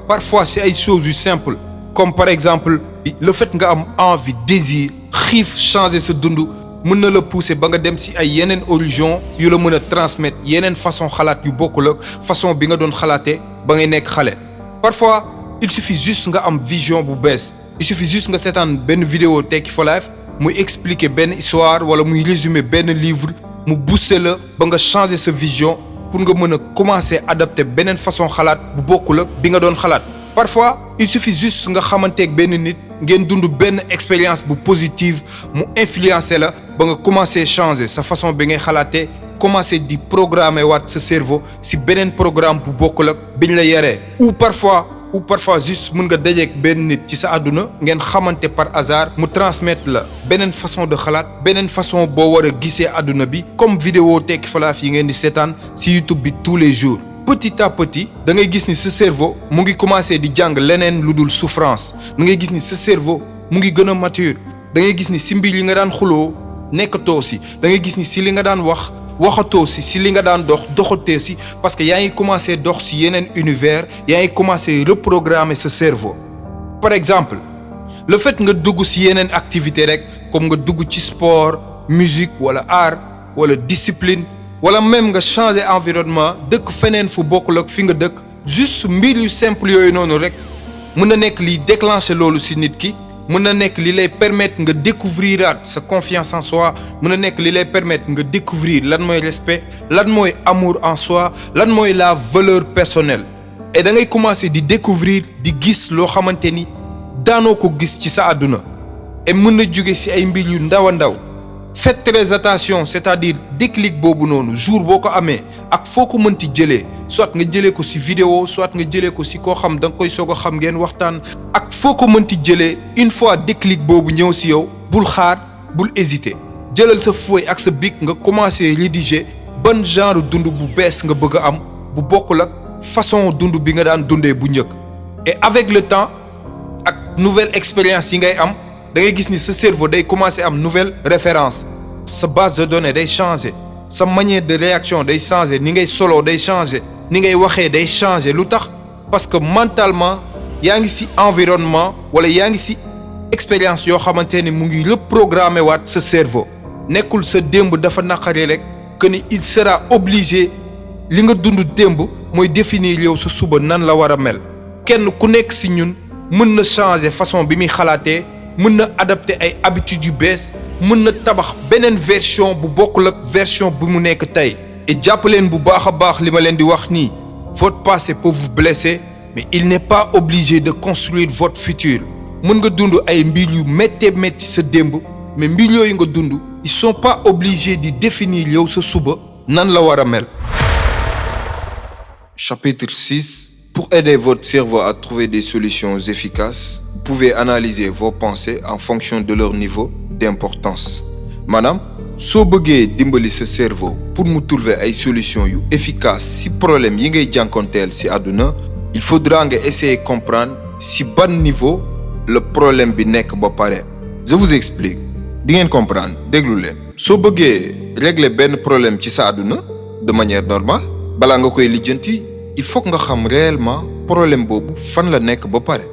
parfois c'est ay choses yu simple comme par exemple le fait nga am envie désir xiif changer sa dund mën na la pousser ba nga dem si ay yeneen horizon yu la mën a transmettre yeneen façon xalaat yu bokkul ak façon bi nga doon xalaatee ba ngay nekk xale. Parfois il suffit juste nga am vision bu bees il suffit juste nga seetaan benn vidéo Tekki for Life muy expliquer benn histoire wala muy résumer benn livre mu booster la ba nga changer sa vision pour nga mën a commencer adapter beneen façon xalaat bu bokkul ak bi nga doon xalaat. Parfois il suffit juste nga xamanteeg benn nit ngeen dund benn expérience bu positive mu influencer la ba nga commencer changer sa façon bi ngay xalaatee commencer di programmer waat sa cerveau si beneen programme bu bokkul ak biñ la yaree. ou parfois juste mën nga dajeek benn nit ci sa àdduna ngeen xamante par hasard mu transmettre la beneen façon de xalaat beneen façon boo war a gisee àdduna bi comme vidéo Tekki for Life yi ngeen di seetaan ci YouTube bi tous les jours. Petit à petit da ngay gis ni sa cerveau mu ngi commencer di jàng leneen lu dul souffrance da ngay gis ni sa cerveau mu ngi gën a mature da ngay gis ni si mbir yi nga daan xuloo nekkatoo si da ngay gis ni si li nga daan waxatoo si li nga daan doxatee si parce que yaa ngi commencé dox si yeneen univers yaa ngi commencé reprogrammer sa cerveau. Par exemple le fait nga dugg si yeneen activité rek comme nga dugg ci sport musique wala art wala discipline wala même nga changer environnement dëkk feneen fu bokkul ak fi nga dëkk juste mbir yu simple yooyu noonu rek mën na nekk liy déclencher loolu si nit ki mën na nekk li lay permettre nga découvrir sa confiance en soi mën na nekk li lay permettre nga découvrir lan mooy respect lan mooy amour en soi lan mooy la valeur personnelle et da ngay commencer di découvrir di gis loo xamante ni daanoo ko gis ci sa àdduna et mën na jóge ci ay mbir yu ndaw a ndaw. Faites très attention c'est-à-dire déclic boobu noonu jour boo ko amee ak foo ko mënti jëlee soit nga jëlee ko ci vidéo soit nga jëlee ko ci koo xam da nga koy soog a xam ngeen waxtaan ak foo ko mënti jëlee une fois déclic boobu ñëw ci yow bul xaar bul hésiter jëlal sa feuille ak sa bic nga commencer rédiger ban genre dund bu bees nga bëgg a am bu bokkul ak façon dund bi nga daan dundee bu njëkk. Et avec le temps ak nouvelle expérience yi ngay am da ngay gis ni sa cerveau day commencer am nouvelle référence sa base de données day changer sa manière de réaction day changer ni ngay solo day changer ni ngay waxee day changer lu tax parce que mentalement yaa ngi ci environnement wala yaa ngi ci expérience yoo xamante ni mu ngi reprogrammer waat sa cerveau nekkul sa démb dafa naqari rek que ni il sera obligé li nga dund démb mooy définir yow sa suba nan la war a mel. Kenn ku nekk ci ñun mën na changer façon bi muy xalaatee mën na adapter ay habitudes yu bees mën na tabax beneen version bu bokkul ak version bi mu nekk tey. Et jàpp leen bu baax a baax li ma leen di wax nii votre passé peut vous blesser mais il n'est pas obligé de construire votre futur. Mën nga dund ay mbir yu métti sa démb mais mbir yooyu nga dund ils sont pas obligés de définir yow sa suba nan la war a mel. Chapitre 6. Pour aider votre cerveau à trouver des solutions efficaces, vous pouvez analyser vos pensées en fonction de leur niveau d'importance maanaam soo bëggee dimbali sa cerveau pour mu trouver ay solutions yu efficaces si problème yi ngay jànkonteel si àdduna il faudra nga essayer comprendre si ban niveau le problème bi nekk ba pare. Je vous explique di ngeen comprendre déglu leen. soo bëggee régler benn problème ci sa àdduna de manière normale balaa nga koy lijjanti il faut que nga xam réellement problème boobu fan la nekk ba pare.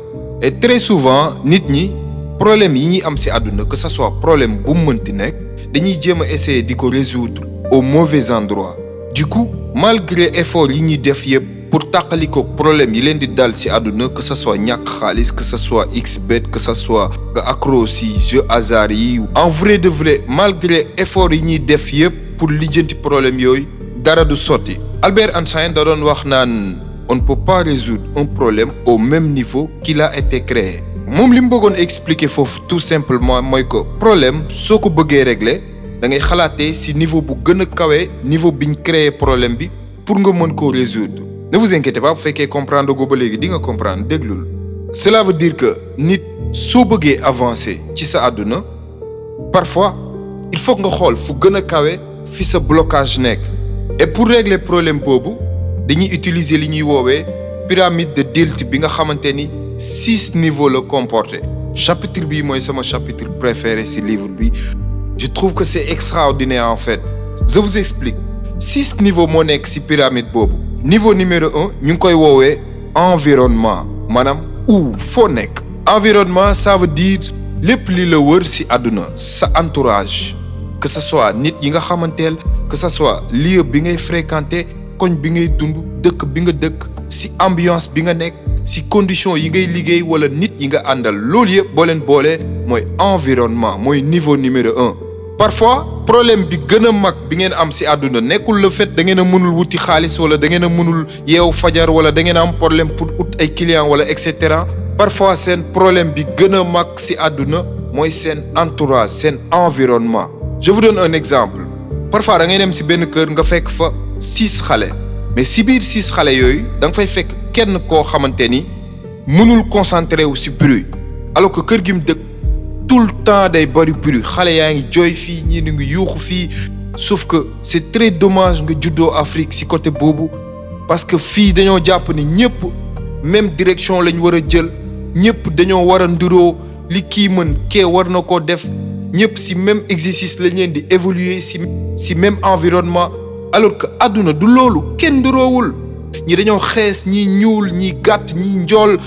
et très souvent nit ñi problème yi ñuy am ci àdduna que ça soit problème bu mu mënti nekk dañuy jéem a essayer di ko résoudre au mauvais endroit. du coup malgré effort yi ñuy def yëpp pour tàqali ko problème yi leen di dal ci àdduna que ça soit ñàkk xaalis que ça soit xbet que ça soit nga accro ci jeu hasard yi. en vrai de vrai malgré effort yi ñuy def yëpp pour lijjanti problème yooyu dara du sotti. Albert Einstein da doon wax naan on ne peut pas résoudre un problème au même niveau qu'il a été créé. moom li mu bëggoon expliquer foofu tout simplement mooy que problème soo ko bëggee régler da ngay xalaatee ci niveau bu gën a kawe niveau biñ créé problème bi pour nga mën koo résoudre. ne vous inquiétez pas bu fekkee comprendre go ba léegi di nga comprendre déglul. cela veut dire que nit soo bëggee avancer ci sa àdduna parfois il faut nga xool fu gën a kawe fi sa blocage nekk. et pour régler problème boobu dañuy utiliser li ñuy woowee pyramide de Dilt bi nga xamante ni 6 niveaux la comporté. chapitre bii mooy sama chapitre préféré ci livre bi je trouve que c'est extraordinaire en fait. je vous explique 6 niveaux moo nekk ci pyramide boobu. niveau numéro 1 ñu ngi koy woowee environnement maanaam foo nekk. environnement ça veut dire lépp li la wër ci àdduna sa entourage que ce soit nit yi nga xamanteel que ce soit lieu bi ngay fréquenter koñ bi ngay dund dëkk bi nga dëkk ci ambiance bi nga nekk ci condition yi ngay liggéey wala nit yi nga àndal loolu yëpp boo leen boolee mooy environnement mooy niveau numéro 1. parfois problème bi gën a mag bi ngeen am ci àdduna nekkul le fait da ngeen a mënul wuti xaalis wala da ngeen a mënul yeewu fajar wala da ngeen a am problème pour ut ay clients wala et cetera. parfois seen problème bi gën a mag ci àdduna mooy seen entourage seen environnement. je vous donne un exemple. parfois da ngay dem ci benn kër nga fekk fa 6 xale mais ci biir 6 xale yooyu da nga fay fekk kenn koo xamante ni mënul concentré wu ci bruit alors que kër gi mu dëkk tout le temps day bari bruit xale yaa ngi jooy fii ñii ni ngi yuuxu fii sauf que c'est très dommage nga juddoo Afrique ci côté boobu parce que fii dañoo jàpp ni ñëpp même direction lañ war a jël ñëpp dañoo war a nduroo li kii mën kee war na koo def ñëpp ci même exercice lañ leen di évoluer ci même environnement alors que àdduna du loolu kenn nduroowul ñi dañoo xees ñi ñuul ñi gàtt ñi njool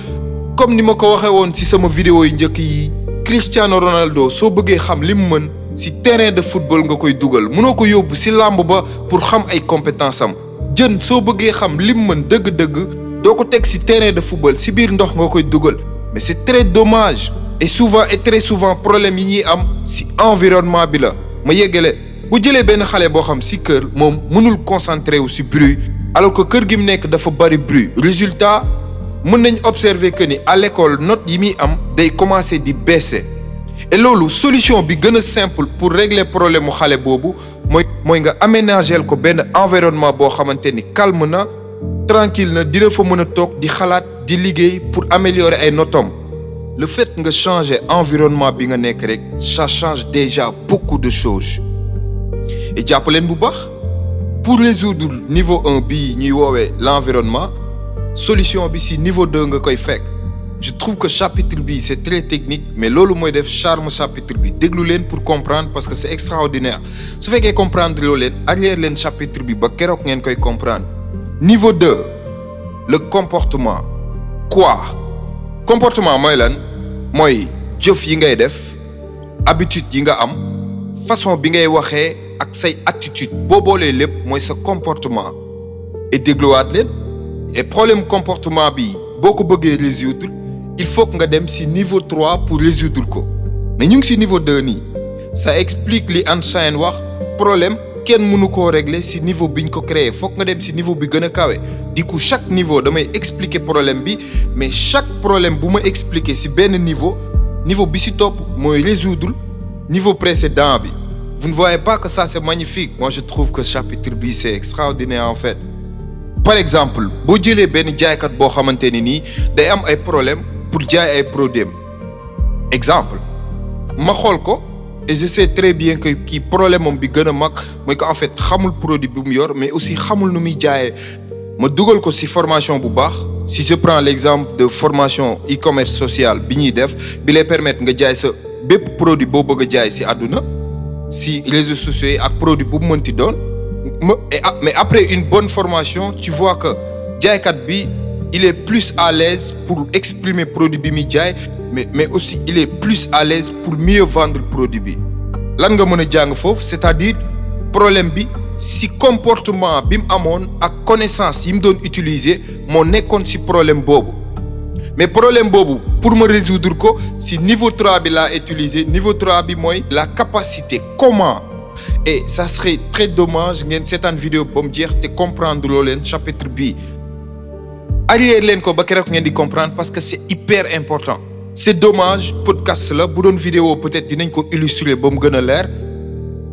comme ni ma ko waxee woon ci sama vidéo yi njëkk yi. Cristiano Ronaldo soo bëggee xam li mu mën ci terrain de football nga koy dugal mënoo ko yóbbu ci làmb ba pour xam ay compétences am. jën soo bëggee xam li mu mën dëgg-dëgg doo ko teg ci terrain de football ci biir ndox nga koy dugal mais c'est très dommage. et très souvent problème yi ñuy am ci environnement bi la ma yeggale bu jëlee benn xale boo xam ci kër moom mënul concentrer wu ci bruit alors que kër gi mu nekk dafa bari bruit résultat mën nañ observer que ni à l'école note yi muy am day commencer di baisser et loolu solution bi gën a simple pour régler problème mu xale boobu mooy nga aménager ko benn environnement boo xamante ni calme na tranquille na dina fa mën a toog di xalaat di liggéey pour améliorer ay notam. le fait nga changer environnement bi nga nekk rek ça change déjà beaucoup de choses et jàpp leen bu baax pour résoudre niveau 1 bii ñuy woowee l'environnement solution bi ci niveau 2 nga koy fekk. je trouve que chapitre bi c'est très technique mais loolu mooy def charme chapitre bi déglu leen pour comprendre parce que c'est extraordinaire su fekkee comprendre loo leen arrière leen chapitre bi ba keroog ngeen koy comprendre. niveau 2 le comportement. quoi comportement mooy lan mooy jëf yi ngay def habitude yi nga am façon bi ngay waxee ak say attitude boo boolee lépp mooy sa comportement et dégluwaat leen. et problème comportement bi boo ko bëggee résoudre il faut que nga dem ci niveau 3 pour résoudre ko mais ñu ngi ci niveau 2 nii ça explique li Einstein wax problème kenn mënu koo régler ci niveau biñ ko créé foog nga dem ci niveau bi gën a kawe. du coup chaque niveau damay expliquer problème bi mais chaque problème bu ma expliquer ci benn niveau bi ci topp mooy résoudre niveau précédent bi. vous ne voyez pas que ça c'est magnifique. moi je trouve que chapitre bi c'est extraordinaire en fait. par exemple boo jëlee benn jaaykat boo xamante ni nii day am ay problème pour jaay ay produits exemple ma xool ko et je sais très bien que kii problème am bi gën a mag mooy que en fait xamul produit bi mu yor mais aussi xamul nu muy jaayee ma dugal ko ci formation bu baax si je prends l'exemple de formation e-commerce social bi ñuy def bi lay permettre nga jaay sa bépp produit boo bëgg a jaay ci àdduna ci réseaux sociaux yi ak produit bu mu mënti doon mais après une bonne formation tu vois que jaaykat bi il est plus à l'aise pour exprimer produit bi muy jaay mais aussi il est plus à l'aise pour mieux vendre produit bi lan nga mën a jàng foofu c'est-à-dire problème bi si comportement bi mu amoon ak connaissance yi mu doon utiliser moo nekkoon si problème boobu mais problème boobu pour me résoudre ko si niveau 3 bi laa utiliser niveau 3 bi mooy la capacité comment et ça serait très dommage ngeen seetaan vidéo ba mu jeex te comprendre loo leen chapitre bii arrière leen ko ba keroog ngeen di comprendre parce que c'est hyper important c'est dommage podcast la bu doon vidéo peut-être dinañ ko illustrer ba mu gën a leer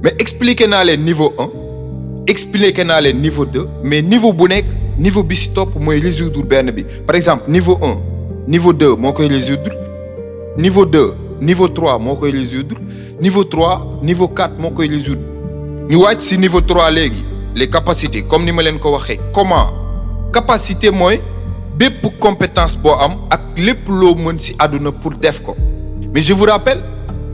mais expliquer naa leen niveau 1 expliquer naa leen niveau 2 mais niveau bu nekk niveau bi ci topp mooy résoudre benn bi par exemple niveau 1 niveau 2 moo koy résoudre niveau 2 niveau 3 moo koy résoudre niveau 3 niveau 4 moo koy résoudre ñu wàcc ci niveau 3 léegi les capacités comme ni ma leen ko waxee comment capacité mooy bépp compétence boo am ak lépp loo mën ci àdduna pour def ko mais je vous rappelle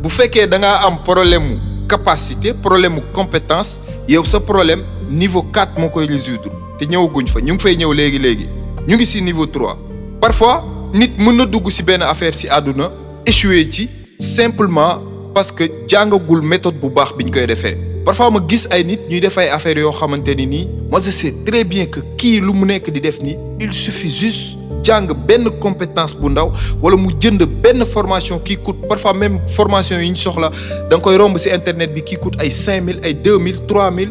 bu fekkee da ngaa am problème mu capacité problème mu compétence yow sa problème niveau 4 moo koy résoudre te ñëwaguñ fa ñu ngi fay ñëw léegi ñu ngi ci niveau 3 parfois nit mën na dugg ci benn affaire ci àdduna échouer ci simplement parce que jàngagul méthode bu baax biñ koy defee parfois ma gis ay nit ñuy def ay affaires yoo xamante ni nii moi je sais très bien que kii lu mu nekk di def nii il suffit juste jàng benn compétence bu ndaw wala mu jënd benn formation qui coûte parfois même formation yi ñu soxla da nga koy romb ci internet bi qui coûte ay 5000 ay 2000 3000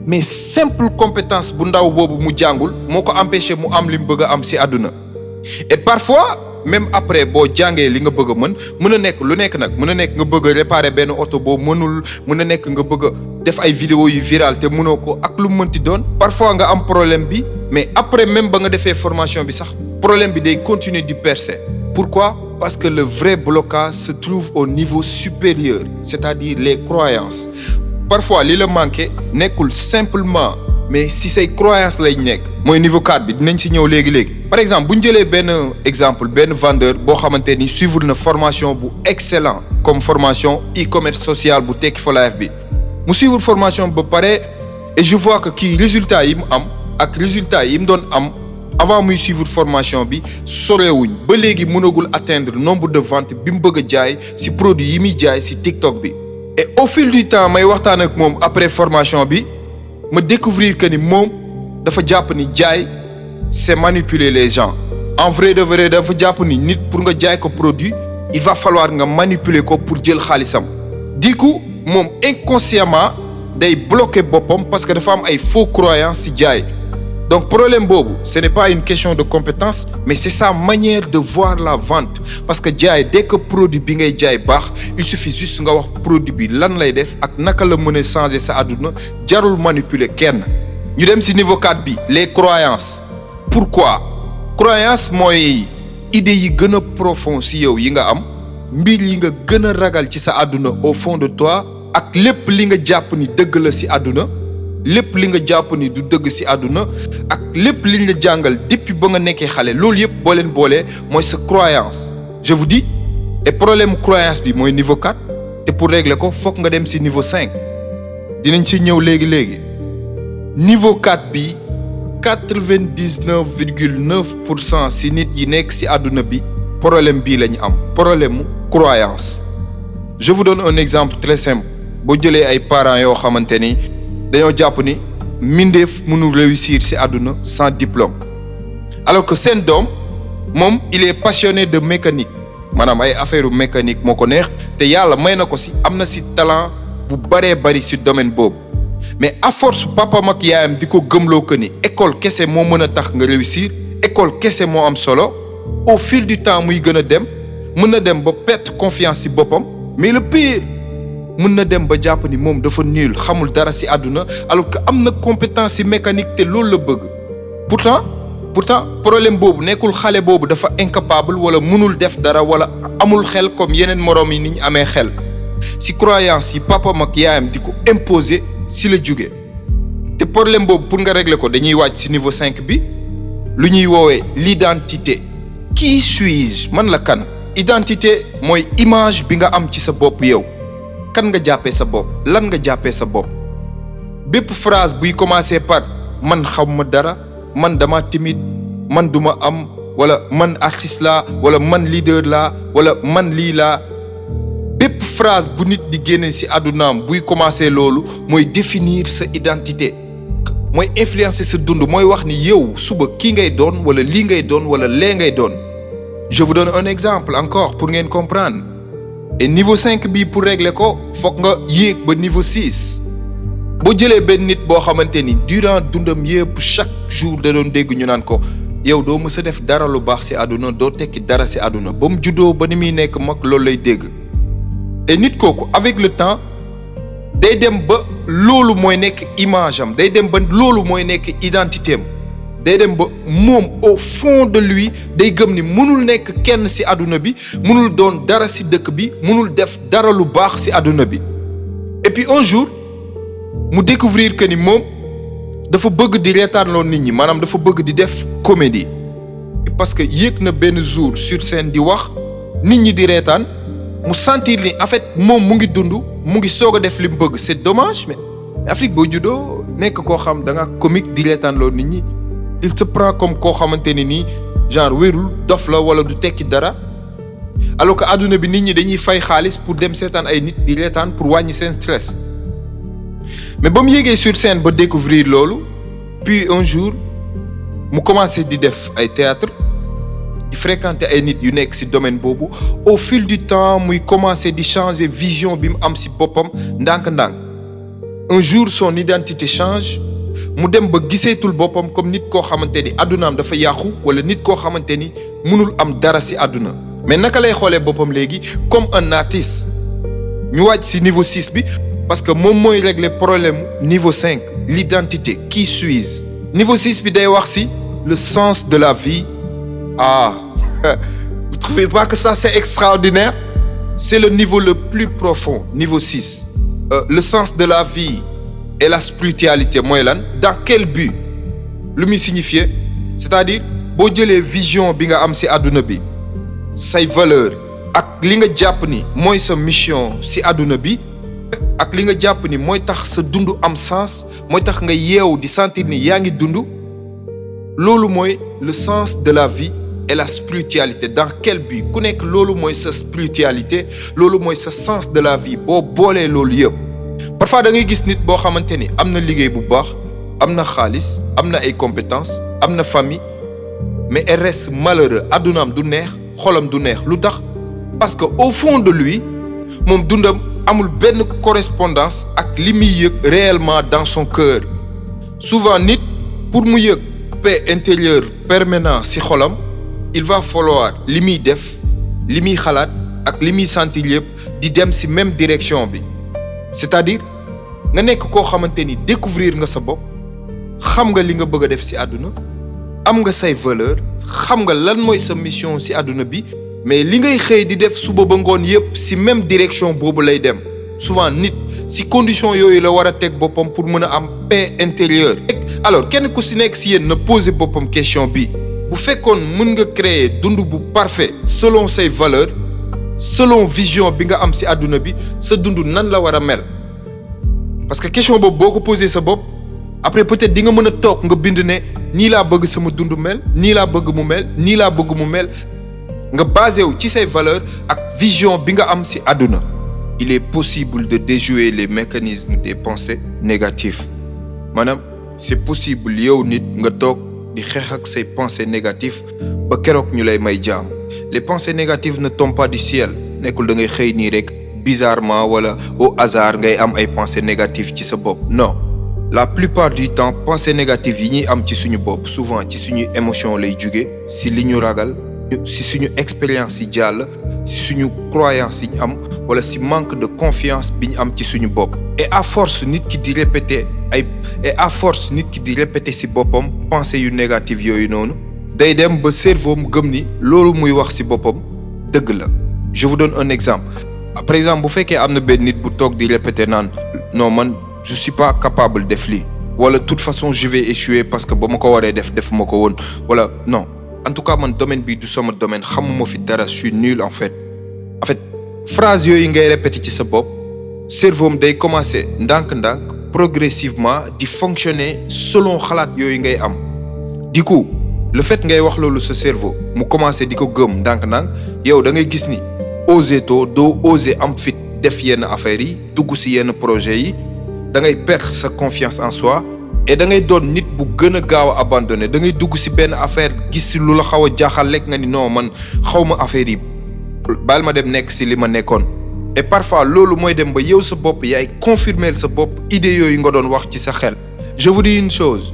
mais simple compétence bu ndaw boobu mu jàngul moo ko empêché mu am li mu bëgg a am ci àdduna et parfois même après boo jàngee li nga bëgg a mën a nekk lu nekk nag mën a nekk nga bëgg a réparer benn oto boo mënul mën a nekk nga bëgg a def ay vidéo yu viral te mënoo ko ak lu mënti doon parfois nga am problème bi mais après même ba nga defee formation bi sax problème bi day continuer di percer pourquoi parce que le vrai blocage se trouve au niveau supérieur c'est-à-dire les croyances parfois li la manqué nekkul simplement mais si say croyance lay nekk mooy niveau 4 bi dinañ ci ñëw léegi par exemple bu ñu jëlee benn exemple benn vendeur boo xamante ni suivre na formation bu excellent comme formation e-commerce social bu Tekki for Life bi mu suivre formation ba pare et je vois que kii résultat yi mu am ak résultat yi mu doon am avant muy suivre formation bi sorewuñ ba léegi mënagul atteindre nombre de ventes bi mu bëgg a jaay ci produit yi muy jaay ci TikTok bi et au fil du temps may waxtaan ak moom après formation bi ma découvrir que ni moom dafa jàpp ni jaay c'est manipuler les gens en vrai de vrai dafa jàpp ni nit pour nga jaay ko produit il va falloir nga manipuler ko pour jël xaalisam du coup moom inconsciemment day bloquer boppam parce que dafa am ay faux croyances ci jaay donc problème boobu ce n'est pas une question de compétence mais c'est sa manière de voir la vente parce que jaay dès que produit bi ngay jaay baax il suffit juste nga wax produit bi lan lay def ak naka la mën a changer sa àdduna jarul manipuler kenn ñu dem ci niveau 4 bi les croyances pourquoi croyance mooy idées yi gën a profond ci yow yi nga am mbir yi nga gën a ragal ci sa àdduna au fond de toi ak lépp li nga jàpp ni dëgg la ci àdduna lépp li nga jàpp ni du dëgg ci àdduna ak lépp liñ la jàngal depuis ba nga nekkee xale loolu yëpp boo leen boolee mooy sa croyance je vous dis et problème croyance bi mooy niveau 4 te pour régler ko fokk nga dem ci niveau 5 dinañ ci ñëw léegi niveau 4 bi 99,9% ci nit yi nekk ci àdduna bi problème bii la ñu am problème mu croyance je vous donne un exemple très simple boo jëlee ay parents yoo xamante ni dañoo jàpp ni mindeef mënul réussir ci àdduna sans diplôme alors que seen doom moom il est passionné de mécanique maanaam ay affaire mécanique moo ko neex te yàlla may na ko ci am na ci talent bu baree bari ci domaine boobu mais à force papam ak yaayam di ko gëmloo que ni école kese moo mën a tax nga réussir école kese moo am solo au fil du temps muy gën a dem mën na dem ba perte confiance ci boppam mais le pire mën na dem ba jàpp ni moom dafa nul xamul dara ci àdduna alors que am na compétence ci mécanique te loolu la bëgg pourtant problème boobu nekkul xale boobu dafa incapable wala mënul def dara wala amul xel comme yeneen moroom yi ni ñu amee xel si croyance yi papam ak yaayam di ko imposer si la jóge te problème boobu pour nga régler ko dañuy wàcc si niveau 5 bi lu ñuy woowee l'identité. Qui suis-je? Man la kan? Identité mooy image bi nga am ci sa bopp yow. Kan nga jàppee sa bopp? Lan nga jàppee sa bopp? bépp phrase buy commencer par man xawma dara, man dama timide, man duma am, wala man artiste laa, wala man leader laa, wala man lii laa. bépp phrase bu nit di génne ci àddunaam buy commencer loolu mooy définir sa identité. mooy influencer sa dund, mooy wax ni yow suba kii ngay doon wala lii ngay doon wala lee ngay doon. Je vous donne un exemple encore pour ngeen comprendre. Et niveau 5 bi pour régler ko foog nga yéeg ba niveau 6. boo jëlee benn nit boo xamante ni durant dundam yëpp chaque jour da doon dégg ñu naan ko yow doo mës a def dara lu baax ci àdduna, doo tekki dara ci àdduna, ba mu juddoo ba ni muy nekk mag loolu lay dégg. Et nit kooku avec le temps day dem ba loolu mooy nekk image am, day dem ba loolu mooy nekk identité am, day dem ba moom au fond de lui day gëm ni mënul nekk kenn ci àdduna bi, mënul doon dara ci dëkk bi, mënul def dara lu baax ci àdduna bi. Et puis un jour mu découvrir que ni moom dafa bëgg di reetaanloo nit ñi, maanaam dafa bëgg di def comédie. parce que yéeg na benn jour sur scène di wax nit ñi di reetaan mu sentir ni en fait moom mu ngi dund, mu ngi soog a def li mu bëgg. C'est dommage, mais Afrique boo juddoo nekk koo xam da nga comique di reetaanloo nit ñi, il se prend comme koo xamante ni nii genre wérul, dof la wala du tekki dara. alors que àdduna bi nit ñi dañuy fay xaalis pour dem seetaan ay nit di reetaan pour wàññi seen stress. mais ba mu yéegee sur scène ba découvrir loolu, puis un jour mu commencé di def ay théâtre, di fréquenter ay nit yu nekk ci domaine boobu. au fil du temps muy commencé di changer vision bi mu am ci boppam ndànk-ndànk. un jour son identité change, mu dem ba giseetul boppam comme nit koo xamante ni àddunaam dafa yàqu wala nit koo xamante ni mënul am dara ci àdduna. mais naka lay xoolee boppam léegi comme un artiste. ñu wàcc ci niveau 6 bi parce que moom mooy régler problème niveau 5, l'identité. Qui suis-je? Niveau 6 bi day wax ci le sens de la vie. Ah, vous trouvez pas que ça c'est extraordinaire? C'est le niveau le plus profond, niveau 6. Le sens de la vie et la spiritualité mooy lan? Dans quel but? lu muy signifier? c'est-à-dire boo jëlee vision bi nga am ci àdduna bi, say valeur ak li nga jàpp ni mooy sa mission ci àdduna bi, ak li nga jàpp ni mooy tax sa dund am sens, mooy tax nga yeewu di sentir ni yaa ngi dund. loolu mooy le sens de la vie et la spiritualité. dans quel but? ku nekk loolu mooy sa spiritualité, loolu mooy sa sens de la vie. boo boolee loolu yëpp parfois da ngay gis nit boo xamante ni am na liggéey bu baax, am na xaalis, am na ay compétences, am na famille, mais elle reste malheureux. addunaam du neex, xolam du neex. lu tax? parce que au fond de lui moom dundam amul benn correspondance ak li muy yëg réellement dans son cœur. souvent nit pour mu yëg paix intérieure permanent ci xolam, il va falloir li muy def, li muy xalaat ak li muy sentir yëpp di dem ci même direction bi. c'est-à-dire nga nekk koo xamante ni découvrir nga sa bopp, xam nga li nga bëgg a def ci àdduna, am nga say valeur, xam nga lan mooy sa mission ci àdduna bi, mais li ngay xëy di def suba ba ngoon yëpp ci même direction boobu lay dem. souvent nit ci condition yooyu la war a teg boppam pour mën a am paix intérieure. alors kenn ku ci nekk ci yéen na poser boppam question bi: bu fekkoon mën nga créer dund bu parfait selon say valeurs, selon vision bi nga am ci àdduna bi, sa dund nan la war a mel? parce que question boobu boo ko poser sa bopp, après peut-être di nga mën a toog nga bind ne nii laa bëgg sama dund mel, nii laa bëgg mu mel, nii laa bëgg mu mel, nga basé wu ci say valeurs ak vision bi nga am ci àdduna. il est possible de déjouer les mécanismes des pensées négatives. maanaam c'est possible yow nit nga toog di xeex ak say pensées négatives ba keroog ñu lay may jaam. les pensées négatives ne tombent pas du ciel. nekkul da ngay xëy nii rek bizarrement wala au hasard ngay am ay pensées négatives ci sa bopp. non, la plupart du temps pensées négatives yi ñuy am ci suñu bopp souvent ci suñu émotion lay jóge, ci li ñu ragal, ci suñu expérience yi jàll, ci suñu croyance yi ñu am, wala ci manque de confiance bi ñu am ci suñu bopp. et à force nit ki di répéter ci boppam pensées yu négatives yooyu noonu, day dem ba cerveau mu gëm ni loolu muy wax ci boppam dëgg la. je vous donne un exemple. par exemple bu fekkee am na benn nit bu toog di répéter naan non man je suis pas capable def lii wala toute façon je vais échouer parce que ba ma ko waree defuma ko woon wala non en tout cas man domaine bi du sama domaine xamuma fi dara je suis nul en fait phrase yooyu ngay répéter ci sa bopp cerveau am day commencer ndànk-ndànk progressivement di fonctionner selon xalaat yooyu ngay am du coup le fait ngay wax loolu sa cerveau mu commencer di ko gëm ndànk-ndànk yow da ngay gis ni oser doo oser am fit def yenn affaires yi dugg ci yenn projets yi da ngay perdre sa confiance en soi et da ngay doon nit bu gën a gaaw a abandonné da ngay dugg ci benn affaire gis ci lu la xaw a jaaxal rek nga ni non man xawma affaire yi baal ma dem nekk ci li ma nekkoon et parfois loolu mooy dem ba yow sa bopp yaay confirmer sa bopp idée yooyu nga doon wax ci sa xel. Je vous dis une chose,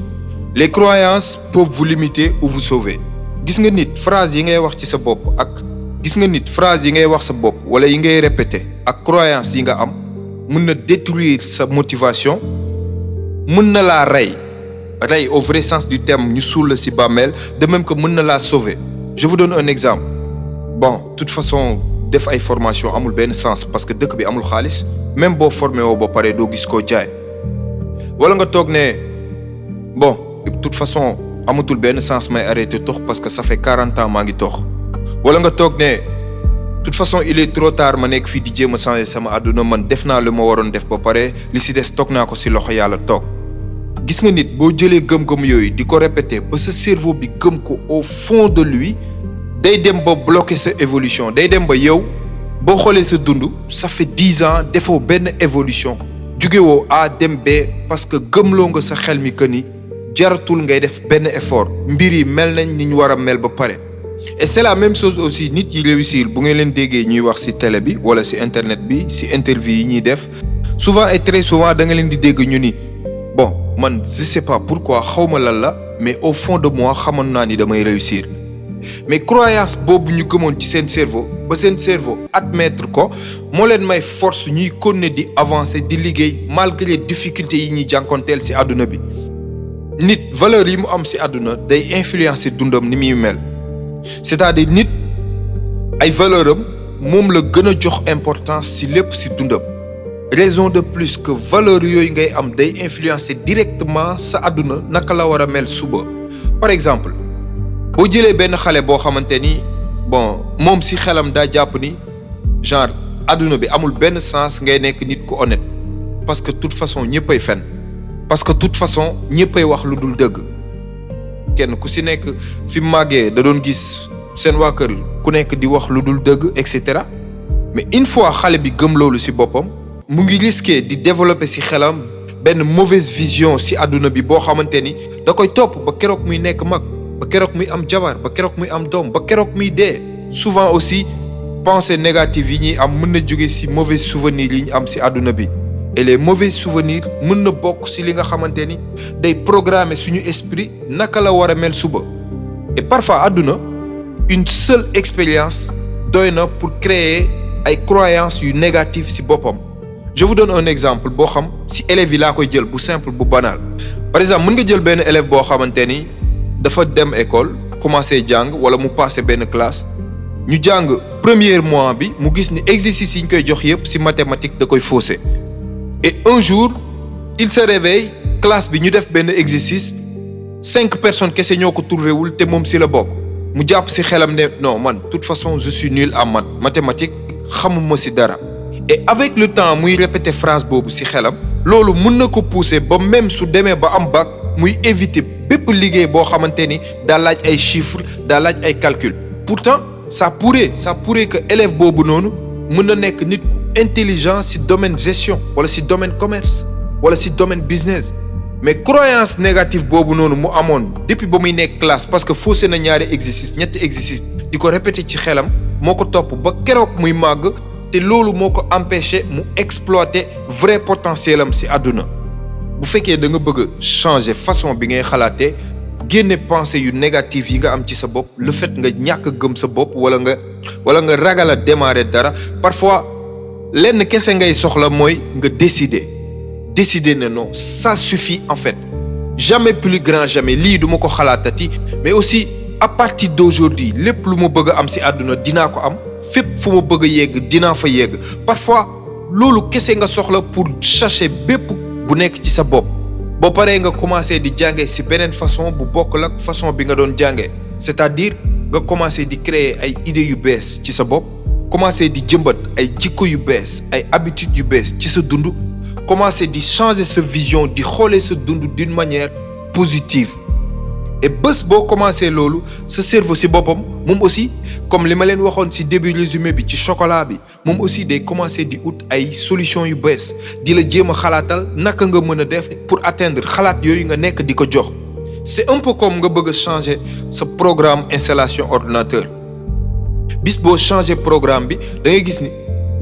les croyances peuvent vous limiter ou vous sauver. Gis nga nit phrase yi ngay wax ci sa bopp ak gis nga nit phrase yi ngay wax sa bopp wala yi ngay répéter ak croyance yi nga am mën na détruire sa motivation mën na laa rey au vrai sens du terme ñu suul la ci bàmmeel de même que mën na laa sauver. Je vous donne un exemple. Bon, de toute façon def ay formation amul benn sens parce que dëkk bi amul xaalis même boo formé woo ba pare doo gis koo jaay wala nga toog ne bon de toute façon amatul benn sens may arrêter tox parce que ça fait 40 ans maa ngi tox wala nga toog ne de toute façon il est trop tard ma nekk fii di jéem a changer sama àdduna man def naa lu ma waroon def ba pare li ci des toog naa ko ci loxo yàlla toog. Gis nga nit boo jëlee gëm-gëm yooyu di ko répéter ba sa cerveau bi gëm ko au fond de lui day dem ba bloquer sa évolution day dem ba yow boo xoolee sa dund ça fait 10 ans defoo benn évolution jugewoo A dem B parce que gëmloo nga sa xel mi que ni jaratul ngay def benn effort mbir yi mel nañ ni ñu war a mel ba pare. Et c'est la même chose aussi nit yi réussir bu ngeen leen déggee ñuy wax ci télé bi wala ci internet bi ci interview yi ñuy def souvent et très souvent da nga leen di dégg ñu ni bon man je sais pas pourquoi xawma lan la mais au fond de moi xamoon naa ni damay réussir. Mais croyance boobu ñu gëmoon ci seen cerveau ba seen cerveau admettre ko moo leen may force ñuy continuer di avancer di liggéey malgré difficultés yi ñuy jànkonteel ci àdduna bi. Nit valeur yi mu am ci àdduna day influencer dundam ni muy mel c'est-à-dire nit ay valeur am moom la gën a jox importance ci lépp ci dundam raison de plus que valeur yooyu ngay am day influencer directement sa àdduna naka la war a mel suba. Par exemple boo jëlee benn xale boo xamante ni bon moom ci xelam daa jàpp ni genre àdduna bi amul benn sens ngay nekk nit ku honnête parce que de toute façon ñëppay fen parce que de toute façon ñëppay wax lu dul dëgg kenn ku ci nekk fi màggee da doon gis seen waa kër ku nekk di wax lu dul dëgg et cetera mais une fois xale bi gëm loolu ci boppam mu ngi risqué di développer ci xelam benn mauvaise vision ci àdduna bi boo xamante ni da koy topp ba keroog muy nekk mag. ba keroog muy am jabar ba keroog muy am doom ba keroog muy dee souvent aussi pensées négatives yi ñuy am mën na jóge ci mauvais souvenirs yi ñu am ci àdduna bi et les mauvais souvenirs mën na bokk ci li nga xamante ni day programmer suñu esprit naka la war a mel suba et parfois àdduna une seule expérience doy na pour créer ay croyances yu négatives ci boppam. Je vous donne un exemple boo xam ci élèves yi laa koy jël bu simple bu banal par exemple mën nga jël benn élève boo xamante ni dafa dem école commencé jàng wala mu passé benn classe ñu jàng premier mois bi mu gis ni exercice yi ñu koy jox yépp ci mathématique da koy faussé et un jour il se réveille classe bi ñu def benn exercice 5 personnes kese ñoo ko trouvé wul te moom ci la bokk mu jàpp ci xelam ne non man de toute façon je suis nul en mathématique xamuma ci dara et avec le temps muy répéter phrase boobu ci xelam loolu mën na ko pousser ba même su demee ba am bac muy éviter bépp liggéey boo xamante ni daa laaj ay chiffres daa laaj ay calculs pourtant ça pourrait que élève boobu noonu mën na nekk nit intelligent ci domaine gestion wala ci domaine commerce wala ci domaine business mais croyance négative boobu noonu mu amoon depuis ba muy nekk classe parce que faussé na ñaari exercice ñetti exercice di ko répéter ci xelam moo ko topp ba keroog muy màgg te loolu moo ko empêché mu exploiter vrai potentiel am ci àdduna. Bu fekkee da nga bëgg changer façon bi ngay xalaatee génne pensée yu négative yi nga am ci sa bopp le fait nga ñàkk gëm sa bopp wala nga ragal a démarrer dara parfois lenn kese ngay soxla mooy nga décider ne non ça suffit en fait jamais plus grand jamais lii du ma ko xalaatati mais aussi à partir d'aujourd'hui lépp lu ma bëgg a am ci àdduna dinaa ko am fépp fu ma bëgg a yegg dinaa fa yegg. Parfois loolu kese nga soxla pour chercher bépp bu nekk ci sa bopp. boo paree nga commencé di jànge ci beneen façon bu bokkul ak façon bi nga doon jànge, c'est-à-dire nga commencé di créer ay idées yu bees ci sa bopp, commencé di jëmbat ay jikko yu bees, ay habitudes yu bees ci sa dund, commencé di changer sa vision, di xoolee sa dund d'une manière positive. Et bés boo commencé loolu sa cerveau ci boppam moom aussi comme li ma leen waxoon ci début résumé bi ci chocolat bi, moom aussi day commencé di ut ay solutions yu bees, di la jéem a xalaatal naka nga mën a def pour atteindre xalaat yooyu nga nekk di ko jox. C'est un peu comme nga bëgg a changer sa programme installation ordinateur. bis boo changer programme bi da ngay gis ni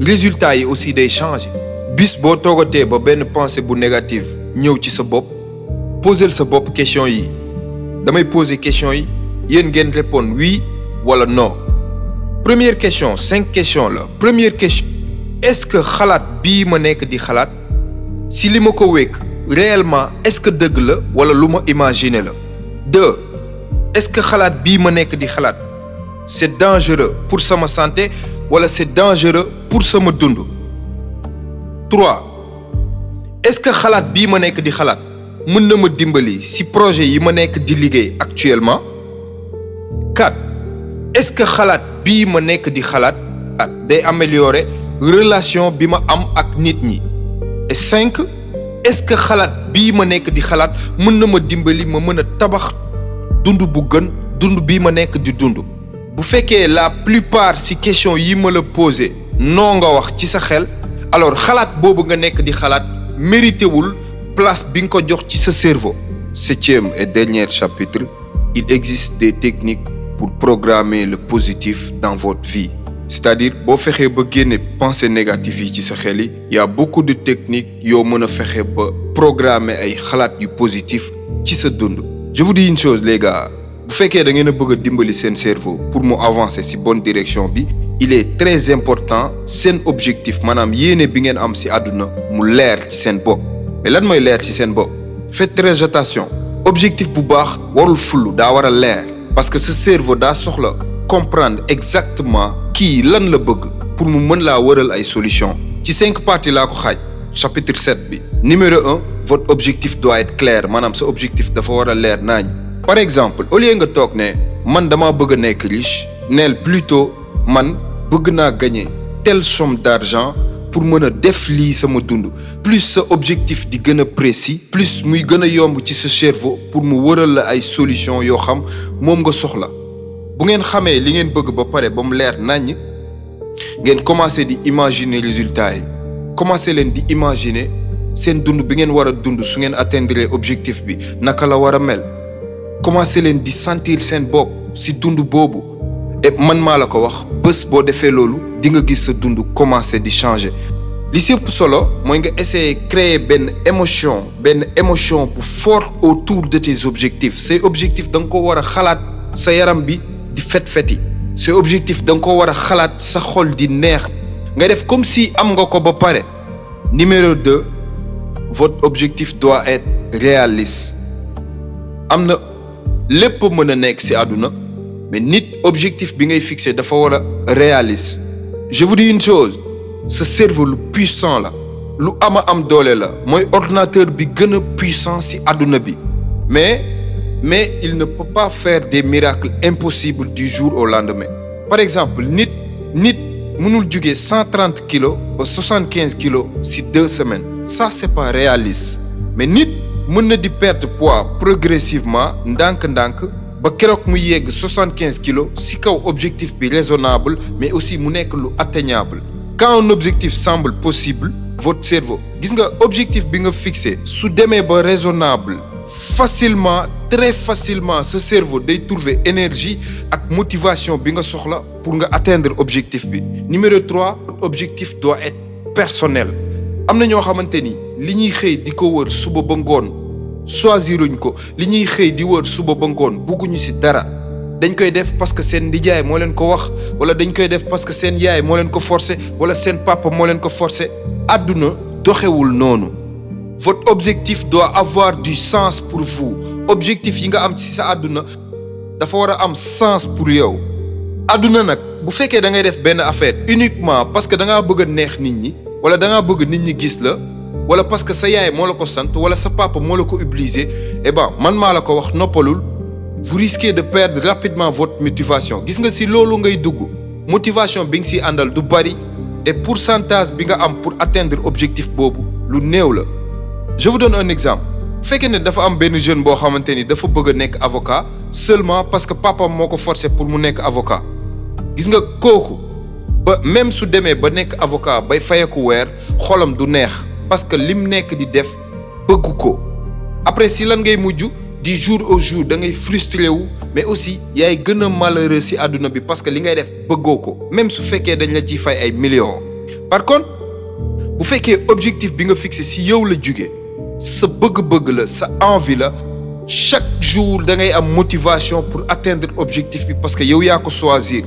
résultats yi aussi day changer. bis boo toogatee ba benn pensée bu négative ñëw ci sa bopp, poser sa bopp question yi. damay poser question yi, yéen ngeen répondre oui wala non. Première question, 5 questions la. Première question, est-ce que xalaat bii ma nekk di xalaat si li ma ko wékk réellement est-ce que dëgg la wala lu ma imaginer la. 2, est-ce que xalaat bii ma nekk di xalaat c'est dangereux pour sama santé wala c'est dangereux pour sama dund. 3, est-ce que xalaat bii ma nekk di xalaat mën na ma dimbali ci projet yi ma nekk di liggéey actuellement. 4, est-ce que xalaat bii ma nekk di xalaat day améliorer relation bi ma am ak nit ñi. Et 5, est-ce que xalaat bii ma nekk di xalaat mën na ma dimbali ma mën a tabax dund bu gën dund bii ma nekk di dund. bu fekkee la plupart ci question yi ma la posé noo nga wax ci sa xel, alors xalaat boobu nga nekk di xalaat mérité wul place bi nga ko jox ci sa cerveau. 7e et dernier chapitre, il existe des techniques pour programmer le positif dans votre vie. C'est-à-dire boo fexee ba génne pensée négative yi ci sa xel yi, y a beaucoup de techniques yoo mën a fexe ba programmer ay xalaat yu positif ci sa dund. Je vous dis une chose les gars, bu fekkee da ngeen a bëgg a dimbali seen cerveau pour mu avancer ci bonne direction bi, il est très important seen objectif maanaam yéene bi ngeen am ci àdduna mu leer ci seen bopp. Mais lan mooy leer ci seen bopp? Faites très attention. Objectif bu baax warul fullu, daa war a leer. Parce que ce cerveau daa soxla comprendre exactement kii lan la bëgg pour mu mën laa wëral ay solutions. Ci 5 parties laa ko xaaj. Chapitre 7 bi. Numéro 1, votre objectif doit être clair. maanaam sa objectif dafa war a leer nañ. Par exemple, au lieu nga toog ne man dama bëgg a nekk riche, neel plutôt man bëgg naa gagner telle somme d'argent pour mën a def lii sama dund. Plus sa objectif di gën a précis, plus muy gën a yomb ci sa cerveau pour mu wëral la ay solution yoo xam moom nga soxla. bu ngeen xamee li ngeen bëgg ba pare ba mu leer naññ, ngeen commencé di imaginer résultats yi. commencé leen di imaginer seen dund bi ngeen war a dund su ngeen atteindre objectif bi naka la war a mel. commencé leen di sentir seen bopp ci dund boobu. et man maa la ko wax, bés boo defee loolu di nga gis sa dund commencé di changer. li ci ëpp solo mooy nga essayer créer benn émotion bu fort autour de tes objectifs. Ces objectifs da nga ko war a xalaat sa yaram bi di fet-feti. Ces objectifs da nga ko war a xalaat sa xol di neex. nga def comme si am nga ko ba pare. Numéro 2, votre objectif doit être réaliste. am na lépp mën a nekk ci àdduna, mais nit objectif bi ngay fixé dafa war a réaliste. Je vous dis une chose, ce cerveau lu puissant la, lu ama am doole la, mooy ordinateur bi gën a puissant ci àdduna bi. mais il ne peut pas faire des miracles impossibles du jour au lendemain. Par exemple, nit mënul jóge 130 kilos ba 75 kilos ci 2 semaines. Ça c'est pas réaliste. Mais nit mën na di perdre poids progressivement ndànk-ndànk ba keroog mu yegg 75 kilos ci kaw objectif bi raisonnable, mais aussi mu nekk lu atteignable. Quand un objectif semble possible, votre cerveau, gis nga objectif bi nga fixé su demee ba raisonnable, facilement, très facilement, ce cerveau day trouver énergie ak motivation bi nga soxla pour nga atteindre objectif bi. Numéro 3, objectif doit être personnel. am na ñoo xamante ni li ñuy xëy di ko wër suba ba ngoon choisiruñ ko, li ñuy xëy di wër suba ba ngoon bugguñu ci dara. dañ koy def parce que seen ndijaay moo leen ko wax, wala dañ koy def parce que seen yaay moo leen ko forcer, wala seen papa moo leen ko forcer. àdduna doxewul noonu. Votre objectif doit avoir du sens pour vous. Objectif yi nga am ci sa àdduna dafa war a am sens pour yow. àdduna nag bu fekkee da ngay def benn affaire uniquement parce que da ngaa bëgg a neex nit ñi wala da ngaa bëgg nit ñi gis la wala parce que sa yaay moo la ko sant wala sa papa moo la ko obligé eh ben man maa la ko wax noppalul vous risquez de perdre rapidement votre motivation gis nga si loolu ngay dugg motivation bi nga si àndal du bari et pourcentage bi nga am pour atteindre objectif boobu lu néew la. Je vous donne un exemple bu fekkee ne dafa am benn jeune boo xamante ni dafa bëgg a nekk avocat seulement parce que papa moo ko forcé pour mu nekk avocat gis nga kooku ba même su demee ba nekk avocat bay fayeku weer xolam du neex parce que lim nekk di def bëgg ko après si lan ngay mujj du jour au jour da ngay frustré wu mais aussi yaay gën a malheureux si àdduna bi parce que li ngay def bëggoo ko même su fekkee dañ la ciy fay ay millions. Par contre bu fekkee objectif bi nga fixé si yow la jugee sa bëgg-bëgg la sa envie la chaque jour da ngay am motivation pour atteindre objectif bi parce que yow yaa ko choisir.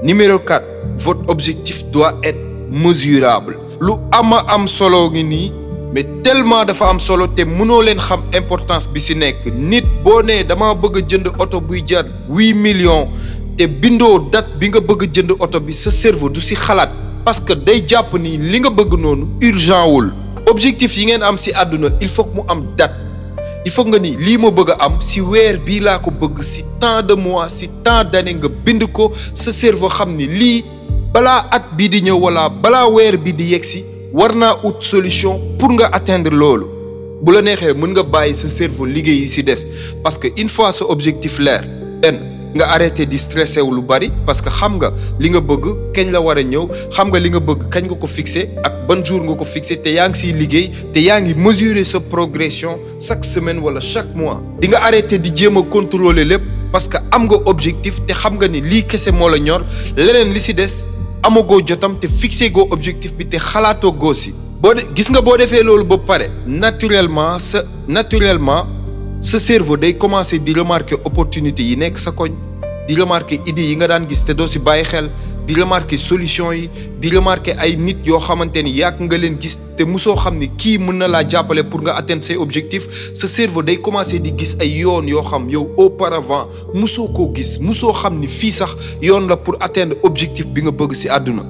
Numéro 4 votre objectif doit être mesurable. lu am solo ngi nii mais tellement dafa am solo te mënoo leen xam importance bi si nekk nit boo nee dama bëgg a jënd oto buy jar 8 millions te bindoo date bi nga bëgg a jënd oto bi sa cerveau du si xalaat parce que day jàpp ni li nga bëgg noonu urgent wul. objectif yi ngeen am si àdduna il faut que mu am date il faut nga ni lii ma bëgg a am si weer bii laa ko bëgg si tant de mois si tant d'années nga bind ko sa cerveau xam ni lii balaa at bii di ñëw wala balaa weer bi di yegsi war naa ut solution pour nga atteindre loolu bu la neexee mën nga bàyyi sa cerveau liggéey yi si des parce que une fois sa objectif leer nga arrêté di stressé wu lu bari parce que xam nga li nga bëgg kañ la war a ñëw xam nga li nga bëgg kañ nga ko fixé ak ban jour nga ko fixé te yaa ngi siy liggéey te yaa ngi mesurer sa progression chaque semaine wala chaque mois. di nga arrêté di jéem a contrôler lépp parce que am nga objectif te xam nga ni lii kese moo la ñor leneen li si des amagoo jotam te fixé goo objectif bi te xalaatoo goo si. gis nga boo defee loolu ba pare naturellement sa cerveau day commencer di remarquer opportunité yi nekk sa koñ di remarquer idées yi nga daan gis te doo si bàyyi xel di remarquer solution yi di remarquer ay nit yoo xamante ni yàgg nga leen gis te musoo xam ni kii mën na laa jàppale pour nga atteindre say objectifs sa cerveau day commencer di gis ay yoon yoo xam yow auparavant musoo koo gis musoo xam ni fii sax yoon la pour atteindre objectif bi nga bëgg si àdduna.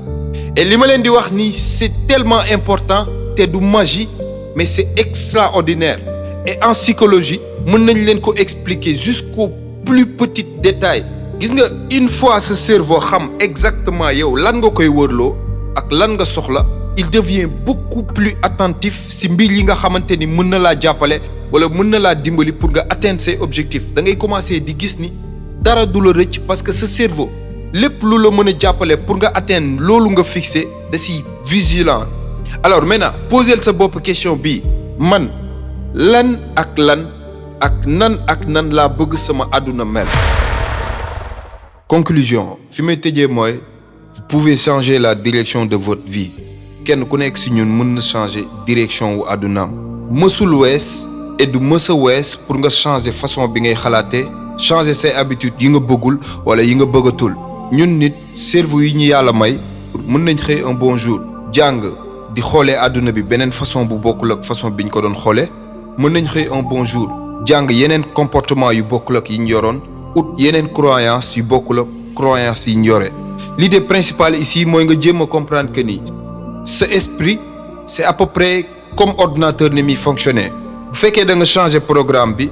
et li ma leen di wax nii c'est tellement important te du magie mais c'est extraordinaire et en psychologie mën nañ leen ko expliquer jusqu'au plus petit détail. gis nga une fois ce cerveau xam exactement yow lan nga koy wërloo ak lan nga soxla il devient beaucoup plus attentif si mbir yi nga xamante ni mën na laa jàppale wala mën na laa dimbali pour nga atteindre ses objectifs da ngay commencer di gis ni dara du la rëcc parce que ce cerveau lépp lu la mën a jàppale pour nga atteindre loolu nga fixé da si vigilant. alors maintenant poser sa bopp question bii man lan ak nan laa bëgg sama àdduna mel. conclusion fi may tëjee mooy vous pouvez changer la direction de votre vie kenn ku nekk si ñun mën na changer direction wu àddunaam mësul wees et du mës a wees pour nga changer façon bi ngay xalaatee changer say habitudes yi nga bëggul wala yi nga bëggatul. ñun nit cerveau yi ñu yàlla may mën nañ xëy un bon jour jàng di xoolee àdduna bi beneen façon bu bokkul ak façon biñ ko doon xoolee mën nañ xëy un bon jour jàng yeneen comportement yu bokkul ak yi ñu yoroon ut yeneen croyance yu bokkul ak croyance yi ñu yore. l'idée principale ici mooy nga jéem a comprendre que ni sa esprit c'est à peu près comme ordinateur ni muy fonctionner bu fekkee da nga changer programme bi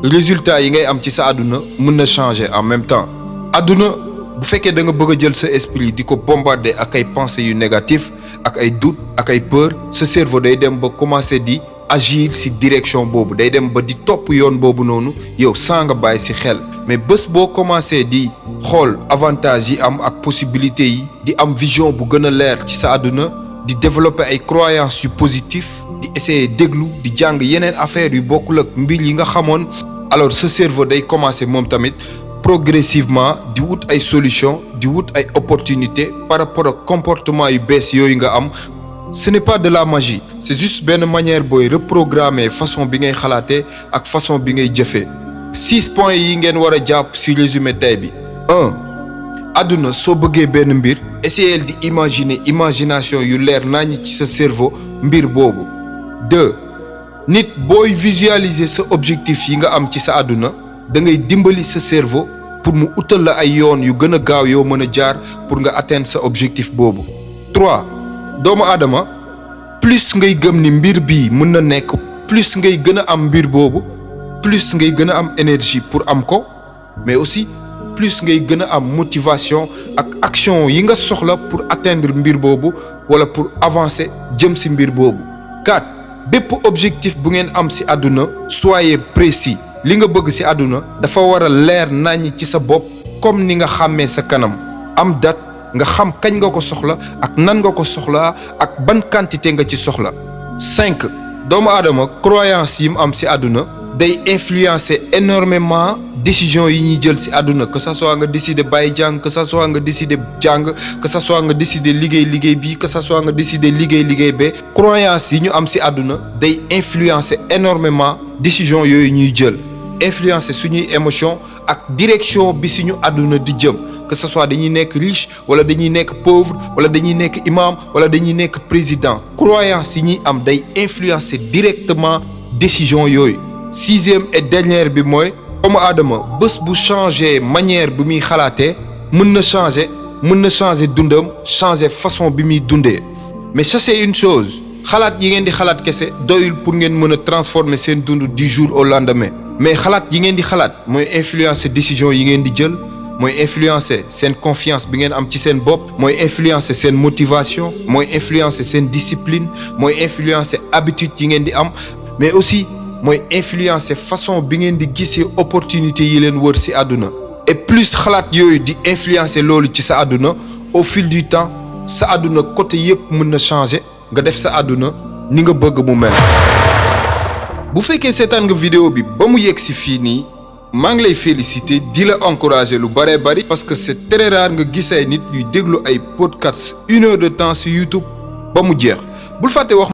résultat yi ngay am ci sa àdduna mën na changer en même temps. àdduna bu fekkee da nga bëgg a jël sa esprit di ko bombarder ak ay pensées yu négatif ak ay doute ak ay peur sa cerveau day dem ba commencer di agir ci direction boobu day dem ba di topp yoon boobu noonu yow saa nga bàyyi ci xel. mais bés boo commencé di xool avantages yi am ak possibilités yi di am vision bu gën a leer ci sa àdduna di développer ay croyances yu positif di essayer déglu di jàng yeneen affaires yu bokkul ak mbir yi nga xamoon alors ce cerveau day commencer moom tamit progressivement di wut ay solutions di wut ay opportunités par rapport ak comportement yu bees yooyu nga am. ce n'est pas de la magie c'est juste benn manière booy reprogrammer façon bi ngay xalaatee ak façon bi ngay jëfee. 6 points yi ngeen war a jàpp ci résumé tey bi. 1. àdduna soo bëggee benn mbir essayer di imaginer imagination yu leer nañu ci sa cerveau mbir boobu. 2. nit booy visualiser sa objectif yi nga am ci sa àdduna da ngay dimbali sa cerveau pour mu utal la ay yoon yu gën a gaaw yoo mën a jaar pour nga atteindre sa objectif boobu. 3 doomu aadama plus ngay gëm ni mbir bii mën na nekk plus ngay gën a am mbir boobu plus ngay gën a am énergie pour am ko mais aussi plus ngay gën a am motivation ak action yi nga soxla pour atteindre mbir boobu wala pour avancer jëm ci mbir boobu. 4 bépp objectif bu ngeen am ci àdduna soyez précis. li nga bëgg ci àdduna dafa war a leer naññ ci sa bopp comme ni nga xàmmee sa kanam am date nga xam kañ nga ko soxla ak nan nga ko soxla ak ban quantité nga ci soxla. 5 doomu aadama croyance yi mu am ci àdduna day influencer énormément décision yi ñuy jël ci àdduna que ça soit nga décider bàyyi jàng que ça soit nga décider jàng que ça soit nga décider liggéey bi que ça soit nga décider liggéey ba croyance yi ñu am ci àdduna day influencer énormément décision yooyu ñuy jël influencer suñuy émotion ak direction bi suñu àdduna di jëm que ce soit dañuy nekk riche wala dañuy nekk pauvre wala dañuy nekk imam wala dañuy nekk président croyance yi ñuy am day influencer directement décision yooyu. 6e et dernière bi mooy doomu aadama bés bu changer manière bi muy xalaatee mën na changer dundam changer façon bi muy dundee mais sachez une chose xalaat yi ngeen di xalaat kese doyul pour ngeen mën a transformer seen dund du jour au lendemain mais xalaat yi ngeen di xalaat mooy influencer décision yi ngeen di jël mooy influencer seen confiance bi ngeen am ci seen bopp mooy influencer seen motivation mooy influencer seen discipline mooy influencer habitude yi ngeen di am mais aussi mooy influencer façon bi ngeen di gisee opportunité yi leen wër ci àdduna et plus xalaat yooyu di influencer loolu ci sa àdduna au fil du temps sa àdduna côté yépp mën na changer nga def sa àdduna ni nga bëgg mu mel. bu fekkee seetaan nga vidéo bi ba mu yegg ci fii nii maa ngi lay féliciter di la encourager lu bare bari parce que c'est très rare nga gis ay nit yuy déglu ay podcasts 1 heure de temps ci YouTube ba mu jeex bul fàtte wax